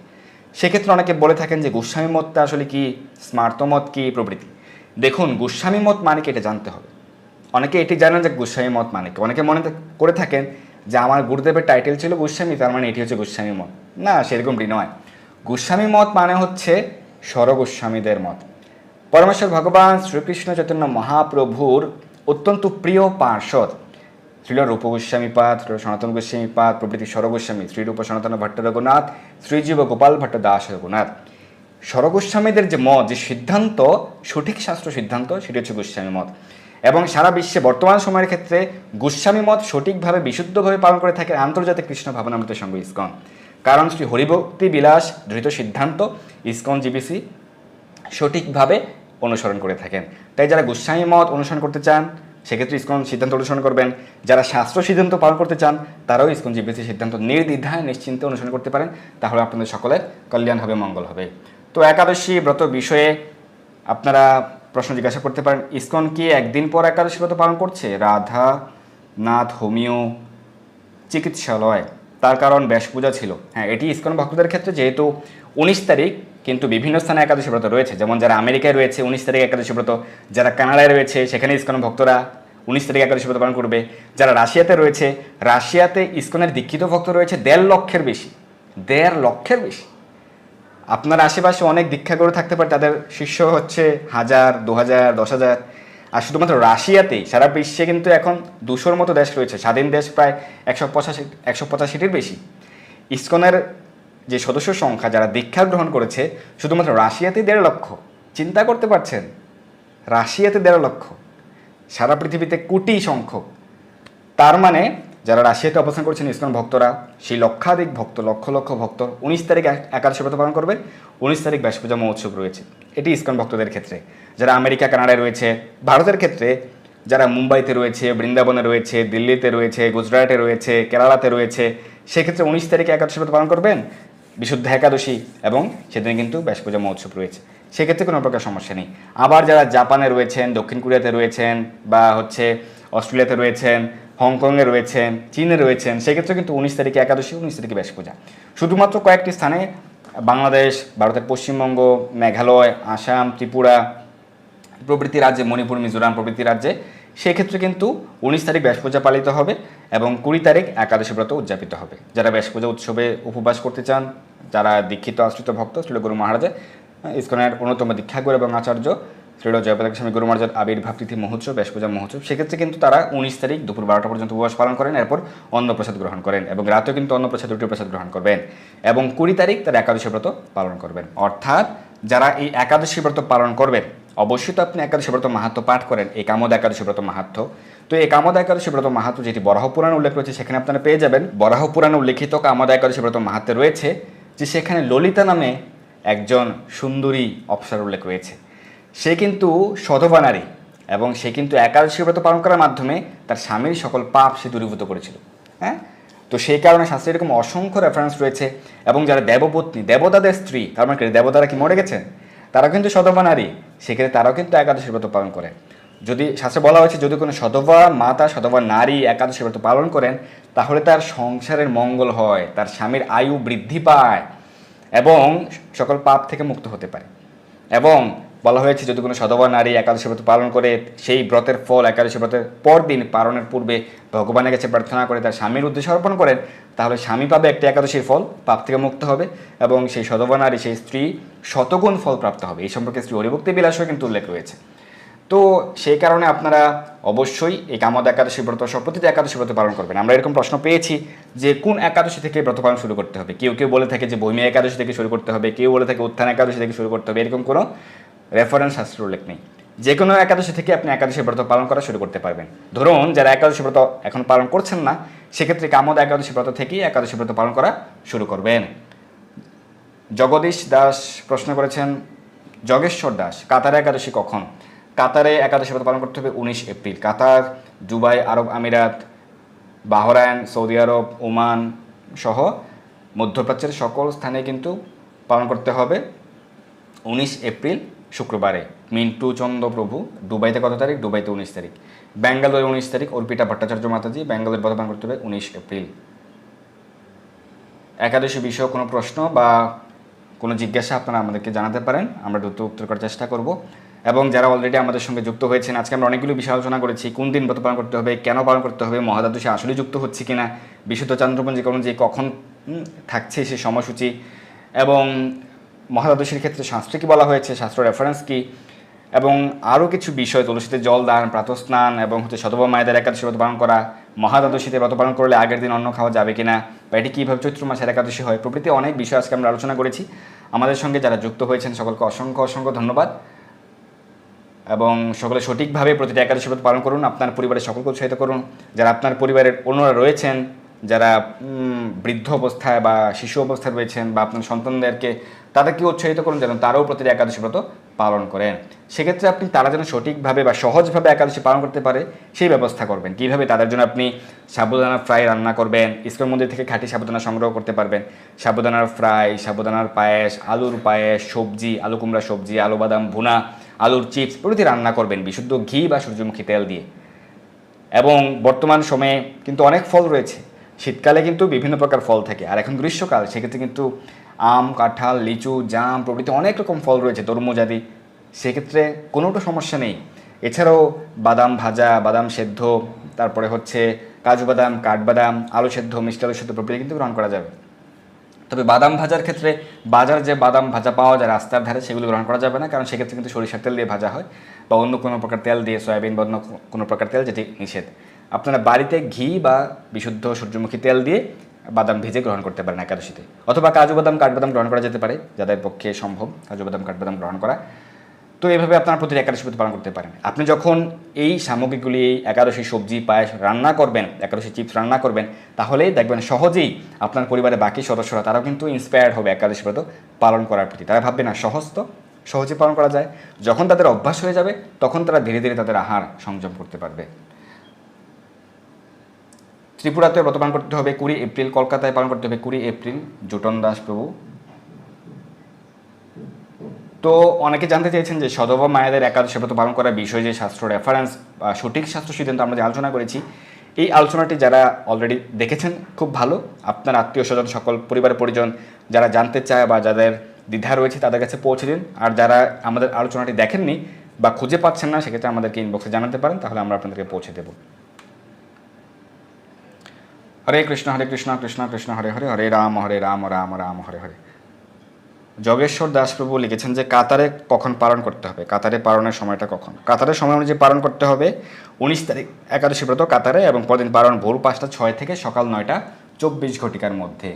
সেক্ষেত্রে অনেকে বলে থাকেন যে গোস্বামী মতটা আসলে কি, স্মার্ত মত কি, প্রভৃতি। দেখুন, গোস্বামী মত মানে কি এটা জানতে হবে। অনেকে এটি জানেন যে গোস্বামী মত মানে কি। অনেকে মনে করে থাকেন যে আমার গুরুদেবের টাইটেল ছিল গোস্বামী, তার মানে এটি হচ্ছে গোস্বামী মত। না, সেরকমটি নয়। গোস্বামী মত মানে হচ্ছে স্বরগোস্বামীদের মত। পরমেশ্বর ভগবান শ্রীকৃষ্ণ চৈতন্য মহাপ্রভুর অত্যন্ত প্রিয় পার্ষদ শ্রীল রূপ গোস্বামীপাদ, সনাতন গোস্বামীপাদ প্রভৃতি স্বরগোস্বামী, শ্রীরূপ সনাতন ভট্ট রঘুনাথ, শ্রীজীব গোপাল ভট্ট দাস রঘুনাথ, স্বরগোস্বামীদের যে মত, যে সিদ্ধান্ত, সঠিক শাস্ত্র সিদ্ধান্ত, সেটি হচ্ছে গোস্বামী মত। এবং সারা বিশ্বে বর্তমান সময়ের ক্ষেত্রে গোস্বামী মত সঠিকভাবে বিশুদ্ধভাবে পালন করে থাকে আন্তর্জাতিক কৃষ্ণ ভাবনামৃত সংঘ ইসকন। কারণ শ্রী হরিভক্তি বিলাস ধৃত সিদ্ধান্ত ইসকন জিবিসি সঠিকভাবে অনুসরণ করে থাকেন। তাই যারা গোস্বামী মত অনুসরণ করতে চান সেক্ষেত্রে ইসকন সিদ্ধান্ত অনুসরণ করবেন। যারা শাস্ত্র সিদ্ধান্ত পালন করতে চান তারাও ইসকন জিবিসি সিদ্ধান্ত নির্দ্বিধায় নিশ্চিন্তে অনুসরণ করতে পারেন। তাহলে আপনাদের সকলের কল্যাণ হবে, মঙ্গল হবে। তো একাদশী ব্রত বিষয়ে আপনারা প্রশ্ন জিজ্ঞাসা করতে পারেন, ইসকন কি একদিন পর একাদশী ব্রত পালন করছে? রাধা নাথ হোমিও চিকিৎসালয়, তার কারণ ব্যাস পূজা ছিল। হ্যাঁ, এটি ইসকন ভক্তদের ক্ষেত্রে যেহেতু 19 তারিখ, কিন্তু বিভিন্ন স্থানে একাদশী ব্রত রয়েছে। যেমন যারা আমেরিকায় রয়েছে 19 তারিখ একাদশী ব্রত, যারা কানাডায় রয়েছে সেখানে ইসকন ভক্তরা 19 তারিখ একাদশী ব্রত পালন করবে। যারা রাশিয়াতে রয়েছে, রাশিয়াতে ইসকনের দীক্ষিত ভক্ত রয়েছে 1.5 লক্ষের বেশি, 1.5 লক্ষের বেশি। আপনার আশেপাশে অনেক দীক্ষাগুরু থাকতে পারে, তাদের শিষ্য হচ্ছে 1000, 2000, 10,000। আর শুধুমাত্র রাশিয়াতেই, সারা বিশ্বে কিন্তু এখন 200-র মতো দেশ রয়েছে, স্বাধীন দেশ প্রায় 185-185-টির বেশি। ইসকনের যে সদস্য সংখ্যা, যারা দীক্ষা গ্রহণ করেছে শুধুমাত্র রাশিয়াতেই 1.5 লক্ষ। চিন্তা করতে পারছেন? রাশিয়াতে 1.5 লক্ষ, সারা পৃথিবীতে কোটি সংখ্যক। তার মানে যারা রাশিয়াতে অবস্থান করছেন ইসকন ভক্তরা, সেই লক্ষাধিক ভক্ত, লক্ষ লক্ষ ভক্ত 19 তারিখ একাদশী ব্রত পালন করবে। 19 তারিখ ব্যাস পূজা মহোৎসব রয়েছে। এটি ইসকন ভক্তদের ক্ষেত্রে। যারা আমেরিকা কানাডায় রয়েছে, ভারতের ক্ষেত্রে যারা মুম্বাইতে রয়েছে, বৃন্দাবনে রয়েছে, দিল্লিতে রয়েছে, গুজরাটে রয়েছে, কেরালাতে রয়েছে, সেক্ষেত্রে 19 তারিখে একাদশী ব্রত পালন করবেন, বিশুদ্ধ একাদশী, এবং সেদিন কিন্তু ব্যাস পূজা মহোৎসব রয়েছে। সেক্ষেত্রে কোনো প্রকার সমস্যা নেই। আবার যারা জাপানে রয়েছেন, দক্ষিণ কোরিয়াতে রয়েছেন, বা হচ্ছে অস্ট্রেলিয়াতে রয়েছেন, হংকংয়ে রয়েছেন, চীনে রয়েছেন, সেক্ষেত্রে কিন্তু 19 তারিখে একাদশী, 19 তারিখে ব্যাস পূজা। শুধুমাত্র কয়েকটি স্থানে, বাংলাদেশ, ভারতের পশ্চিমবঙ্গ, মেঘালয়, আসাম, ত্রিপুরা প্রভৃতি রাজ্যে, মণিপুর, মিজোরাম প্রভৃতি রাজ্যে, সেক্ষেত্রে কিন্তু 19 তারিখ ব্যাস পূজা পালিত হবে এবং 20 তারিখ একাদশী ব্রত উদযাপিত হবে। যারা ব্যাস পূজা উৎসবে উপবাস করতে চান, যারা দীক্ষিত আশ্রিত ভক্ত, শ্রীল গুরু মহারাজের ইসকনের অন্যতম দীক্ষাগুরু এবং আচার্য শ্রীল জয়প্রকাশ স্বামী গুরু মহারাজের আবির্ভাব তিথি মহোৎসব, ব্যাস পূজা মহোৎসব, সেক্ষেত্রে কিন্তু তারা 19 তারিখ দুপুর 12টা পর্যন্ত উপবাস পালন করেন, এরপর অন্নপ্রসাদ গ্রহণ করেন এবং রাতেও কিন্তু অন্নপ্রসাদ রুটি প্রসাদ গ্রহণ করবেন এবং 20 তারিখ তারা একাদশী ব্রত পালন করবেন। অর্থাৎ যারা এই একাদশী ব্রত পালন করবেন, অবশ্যই তো আপনি একাদশী ব্রত মাহাত্ম পাঠ করেন, এই কামদ একাদশী ব্রত মাহাত্ম। তো এই কামদ একাদশী ব্রত মাহাত্ম যেটি বরাহ পুরাণে উল্লেখ রয়েছে, সেখানে আপনারা পেয়ে যাবেন বরাহ পুরাণে উল্লেখিত কামদ একাদশী ব্রত মাহাত্মে রয়েছে যে সেখানে ললিতা নামে একজন সুন্দরী অপ্সরার উল্লেখ রয়েছে। সে কিন্তু সধবা নারী এবং সে কিন্তু একাদশী ব্রত পালন করার মাধ্যমে তার স্বামীর সকল পাপ সে দূরীভূত করেছিল। হ্যাঁ, তো সেই কারণে শাস্ত্রে এরকম অসংখ্য রেফারেন্স রয়েছে। এবং যারা দেবপত্নী, দেবতাদের স্ত্রী, তার মানে দেবতারা কি মরে গেছেন, তারা কিন্তু সধবা নারী, সেক্ষেত্রে তারাও কিন্তু একাদশী ব্রত পালন করে। যদি শাস্ত্রে বলা হয়েছে যদি কোনো সধবা মাতা, সধবা নারী একাদশী ব্রত পালন করেন, তাহলে তার সংসারের মঙ্গল হয়, তার স্বামীর আয়ু বৃদ্ধি পায় এবং সকল পাপ থেকে মুক্ত হতে পারে। এবং বলা হয়েছে যদি কোনো সধবা নারী একাদশী ব্রত পালন করে, সেই ব্রতের ফল একাদশী ব্রতের পরদিন পালনের পূর্বে ভগবানের কাছে প্রার্থনা করে তার স্বামীর উদ্দেশ্যে অর্পণ করেন, তাহলে স্বামী পাবে একটি একাদশীর ফল, পাপ থেকে মুক্ত হবে এবং সেই সধবা নারী, সেই স্ত্রী শতগুণ ফল প্রাপ্ত হবে। এই সম্পর্কে শ্রী হরিভক্তি বিলাসও কিন্তু উল্লেখ রয়েছে। তো সেই কারণে আপনারা অবশ্যই এই কামদ একাদশী ব্রত সহ প্রতিটি একাদশী ব্রত পালন করবেন। আমরা এরকম প্রশ্ন পেয়েছি যে কোন একাদশী থেকে ব্রত পালন শুরু করতে হবে। কেউ কেউ বলে থাকে যে বৈমী একাদশী থেকে শুরু করতে হবে, কেউ বলে থাকে উত্থান একাদশী থেকে শুরু করতে হবে। এরকম কোনো রেফারেন্স শাস্ত্রের উল্লেখ নেই। যে কোনো একাদশী থেকে আপনি একাদশী ব্রত পালন করা শুরু করতে পারবেন। ধরুন যারা একাদশী ব্রত এখন পালন করছেন না, সেক্ষেত্রে কামদ একাদশী ব্রত থেকেই একাদশী ব্রত পালন করা শুরু করবেন। জগদীশ দাস প্রশ্ন করেছেন, জগেশ্বর দাস, কাতারে একাদশী কখন? কাতারে একাদশী ব্রত পালন করতে হবে 19 এপ্রিল। কাতার, দুবাই, আরব আমিরাত, বাহরাইন, সৌদি আরব, ওমান সহ মধ্যপ্রাচ্যের সকল স্থানে কিন্তু পালন করতে হবে 19 এপ্রিল শুক্রবারে। মিন্টু চন্দ্র প্রভু, দুবাইতে কত তারিখ? দুবাইতে 19 তারিখ। ব্যাঙ্গালোরে 19 তারিখ, অর্পিতা ভট্টাচার্য মাতাজি, ব্যাঙ্গালোর ব্রত পালন করতে হবে 19 এপ্রিল। একাদশী বিষয়ে কোনো প্রশ্ন বা কোনো জিজ্ঞাসা আপনারা আমাদেরকে জানাতে পারেন, আমরা দ্রুত উত্তর করার চেষ্টা করব। এবং যারা অলরেডি আমাদের সঙ্গে যুক্ত হয়েছেন, আজকে আমরা অনেকগুলো বিষয় আলোচনা করেছি। কোন দিন ব্রত পালন করতে হবে, কেন পালন করতে হবে, মহাদ্বাদশী আসলে যুক্ত হচ্ছে কিনা, বিশুদ্ধ চান্দ্রপঞ্জীকরণ যে কখন থাকছে সেই সময়সূচি, এবং মহাদ্বাদশীর ক্ষেত্রে শাস্ত্রে কী বলা হয়েছে, শাস্ত্র রেফারেন্স কী, এবং আরও কিছু বিষয়, তুলসীতে জল দান, প্রাতঃস্নান এবং সধবা মায়েদের একাদশী ব্রত পালন করা, মহাদ্বাদশীতে ব্রত পালন করলে আগের দিন অন্ন খাওয়া যাবে কিনা, বা এটি কীভাবে চৈত্র মাসের একাদশী হয়, প্রভৃতি অনেক বিষয় আজকে আমরা আলোচনা করেছি। আমাদের সঙ্গে যারা যুক্ত হয়েছেন সকলকে অসংখ্য অসংখ্য ধন্যবাদ। এবং সকলে সঠিকভাবে প্রতিটি একাদশী ব্রত পালন করুন, আপনার পরিবারের সকলকে উৎসাহিত করুন। যারা আপনার পরিবারের অন্যরা রয়েছেন, যারা বৃদ্ধ অবস্থায় বা শিশু অবস্থায় রয়েছেন, বা আপনার সন্তানদেরকে তাদেরকে উৎসাহিত করুন যেন তারাও প্রতিটি একাদশী ব্রত পালন করেন। সেক্ষেত্রে আপনি তারা যেন সঠিকভাবে বা সহজভাবে একাদশী পালন করতে পারে সেই ব্যবস্থা করবেন। কীভাবে? তাদের জন্য আপনি সাবুদানার ফ্রাই রান্না করবেন, ইসকন মন্দির থেকে খাঁটি সাবুদানা সংগ্রহ করতে পারবেন। সাবুদানার ফ্রাই, সাবুদানার পায়েস, আলুর পায়েস, সবজি, আলু কুমড়া সবজি, আলু বাদাম ভুনা, আলুর চিপস প্রভৃতি রান্না করবেন বিশুদ্ধ ঘি বা সূর্যমুখী তেল দিয়ে। এবং বর্তমান সময়ে কিন্তু অনেক ফল রয়েছে। শীতকালে কিন্তু বিভিন্ন প্রকার ফল থাকে, আর এখন গ্রীষ্মকাল, সেক্ষেত্রে কিন্তু আম, কাঁঠাল, লিচু, জাম প্রভৃতি অনেক রকম ফল রয়েছে, তরমুজ আদি। সেক্ষেত্রে কোনোটা সমস্যা নেই। এছাড়াও বাদাম ভাজা, বাদাম সেদ্ধ, তারপরে হচ্ছে কাজু বাদাম, কাঠবাদাম, আলু সেদ্ধ, মিষ্টি আলু সেদ্ধ প্রভৃতি কিন্তু গ্রহণ করা যাবে। তবে বাদাম ভাজার ক্ষেত্রে বাজার যে বাদাম ভাজা পাওয়া যায় রাস্তার ধারে, সেগুলো গ্রহণ করা যাবে না, কারণ সেক্ষেত্রে কিন্তু সরিষার তেল দিয়ে ভাজা হয় বা অন্য কোনো প্রকার তেল দিয়ে, সয়াবিন বা অন্য কোনো প্রকার তেল, যেটি নিষেধ। আপনারা বাড়িতে ঘি বা বিশুদ্ধ সূর্যমুখী তেল দিয়ে বাদাম ভেজে গ্রহণ করতে পারেন একাদশীতে, অথবা কাজু বাদাম, কাঠবাদাম গ্রহণ করা যেতে পারে, যাদের পক্ষে সম্ভব কাজু বাদাম, কাঠবাদাম গ্রহণ করা। তো এইভাবে আপনারা প্রতিটি একাদশী ব্রত পালন করতে পারেন। আপনি যখন এই সামগ্রীগুলি, এই একাদশী সবজি, পায়েস রান্না করবেন, একাদশী চিপস রান্না করবেন, তাহলেই দেখবেন সহজেই আপনার পরিবারের বাকি সদস্যরা তারাও কিন্তু ইন্সপায়ার্ড হবে একাদশী ব্রত পালন করার প্রতি। তারা ভাববে না সহজ তো, সহজে পালন করা যায়। যখন তাদের অভ্যাস হয়ে যাবে তখন তারা ধীরে ধীরে তাদের আহার সংযম করতে পারবে। ত্রিপুরাতে ব্রত পালন করতে হবে 20 এপ্রিল, কলকাতায় পালন করতে হবে 20 এপ্রিল। জুটন দাস প্রভু। তো অনেকে জানতে চেয়েছেন যে সধবা মায়েদের একাদশী ব্রত পালন করার বিষয়ে যে শাস্ত্র রেফারেন্স বা সঠিক শাস্ত্র সিদ্ধান্ত আমরা যে আলোচনা করেছি, এই আলোচনাটি যারা অলরেডি দেখেছেন খুব ভালো। আপনার আত্মীয় স্বজন, সকল পরিবার পরিজন যারা জানতে চায় বা যাদের দ্বিধা রয়েছে তাদের কাছে পৌঁছে দিন। আর যারা আমাদের আলোচনাটি দেখেননি বা খুঁজে পাচ্ছেন না, সেক্ষেত্রে আমাদেরকে ইনবক্সে জানাতে পারেন, তাহলে আমরা আপনাদেরকে পৌঁছে দেব। হরে কৃষ্ণ কৃষ্ণ কৃষ্ণ কৃষ্ণ হরে হরে, হরে রাম রাম রাম হরে হরে। যোগেশ্বর দাসপ্রভু লিখেছেন যে কাতারে কখন পালন করতে হবে, কাতারে পালনের সময়টা কখন। কাতারের সময় অনুযায়ী পালন করতে হবে 19 তারিখ একাদশী ব্রত কাতারে, এবং পরদিন পালন ভোর 5টা 6 থেকে সকাল 9টা 24 ঘটিকার মধ্যে।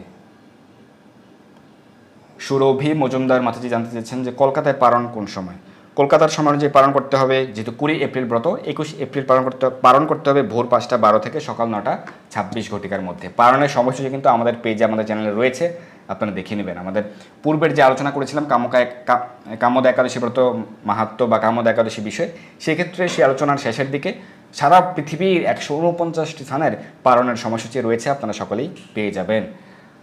সুরভি মজুমদার মাতাজি জানতে চেয়েছেন যে কলকাতায় পালন কোন সময়। কলকাতার সময় অনুযায়ী পালন করতে হবে, যেহেতু 20 এপ্রিল ব্রত, 21 এপ্রিল পালন করতে হবে ভোর 5টা 12 থেকে সকাল 9টা 26 ঘটিকার মধ্যে। পালনের সময়সূচি কিন্তু আমাদের পেজে, আমাদের চ্যানেলে রয়েছে, আপনারা দেখে নেবেন। আমাদের পূর্বের যে আলোচনা করেছিলাম কামোদা একাদশী ব্রত মাহাত্ম্য বা কামোদা একাদশী বিষয়, সেক্ষেত্রে সেই আলোচনার শেষের দিকে সারা পৃথিবীর 149টি স্থানের পালনের সময়সূচি রয়েছে, আপনারা সকলেই পেয়ে যাবেন।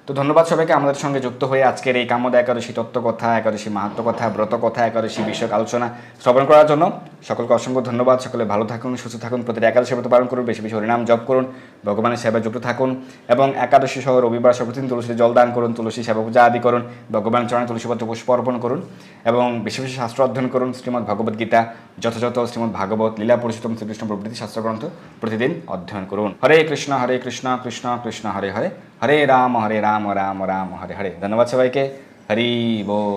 তো ধন্যবাদ সবাইকে আমাদের সঙ্গে যুক্ত হয়ে আজকের এই কামোদা একাদশী তত্ত্বকথা, একাদশী মাহাত্ম্য কথা, ব্রত কথা, একাদশী বিষয়ক আলোচনা শ্রবণ করার জন্য সকলকে অসংখ্য ধন্যবাদ। সকলে ভালো থাকুন, সুস্থ থাকুন, প্রতিটা একাদশী ব্রত পালন করুন, বেশি বেশি হরিনাম জপ করুন, ভগবানের সেবায় যুক্ত থাকুন, এবং একাদশী সহ রবিবার সহ প্রতিদিন তুলসী জল দান করুন, তুলসী সেবা পূজা আদি করুন, ভগবানের চরণে তুলসীপত্র পুষ্প অর্পণ করুন, এবং বেশি বেশি শাস্ত্র অধ্যয়ন করুন। শ্রীমদ্ ভগবদ্ গীতা, যথাযথ শ্রীমদ্ ভাগবত, লীলা পুরুষোত্তম শ্রীকৃষ্ণ প্রভৃতি শাস্ত্রগ্রন্থ প্রতিদিন অধ্যয়ন করুন। হরে কৃষ্ণ কৃষ্ণ কৃষ্ণ হরে হরে, হরে রাম রাম রাম হরে হরে। ধন্যবাদ সবাইকে। হরি বল।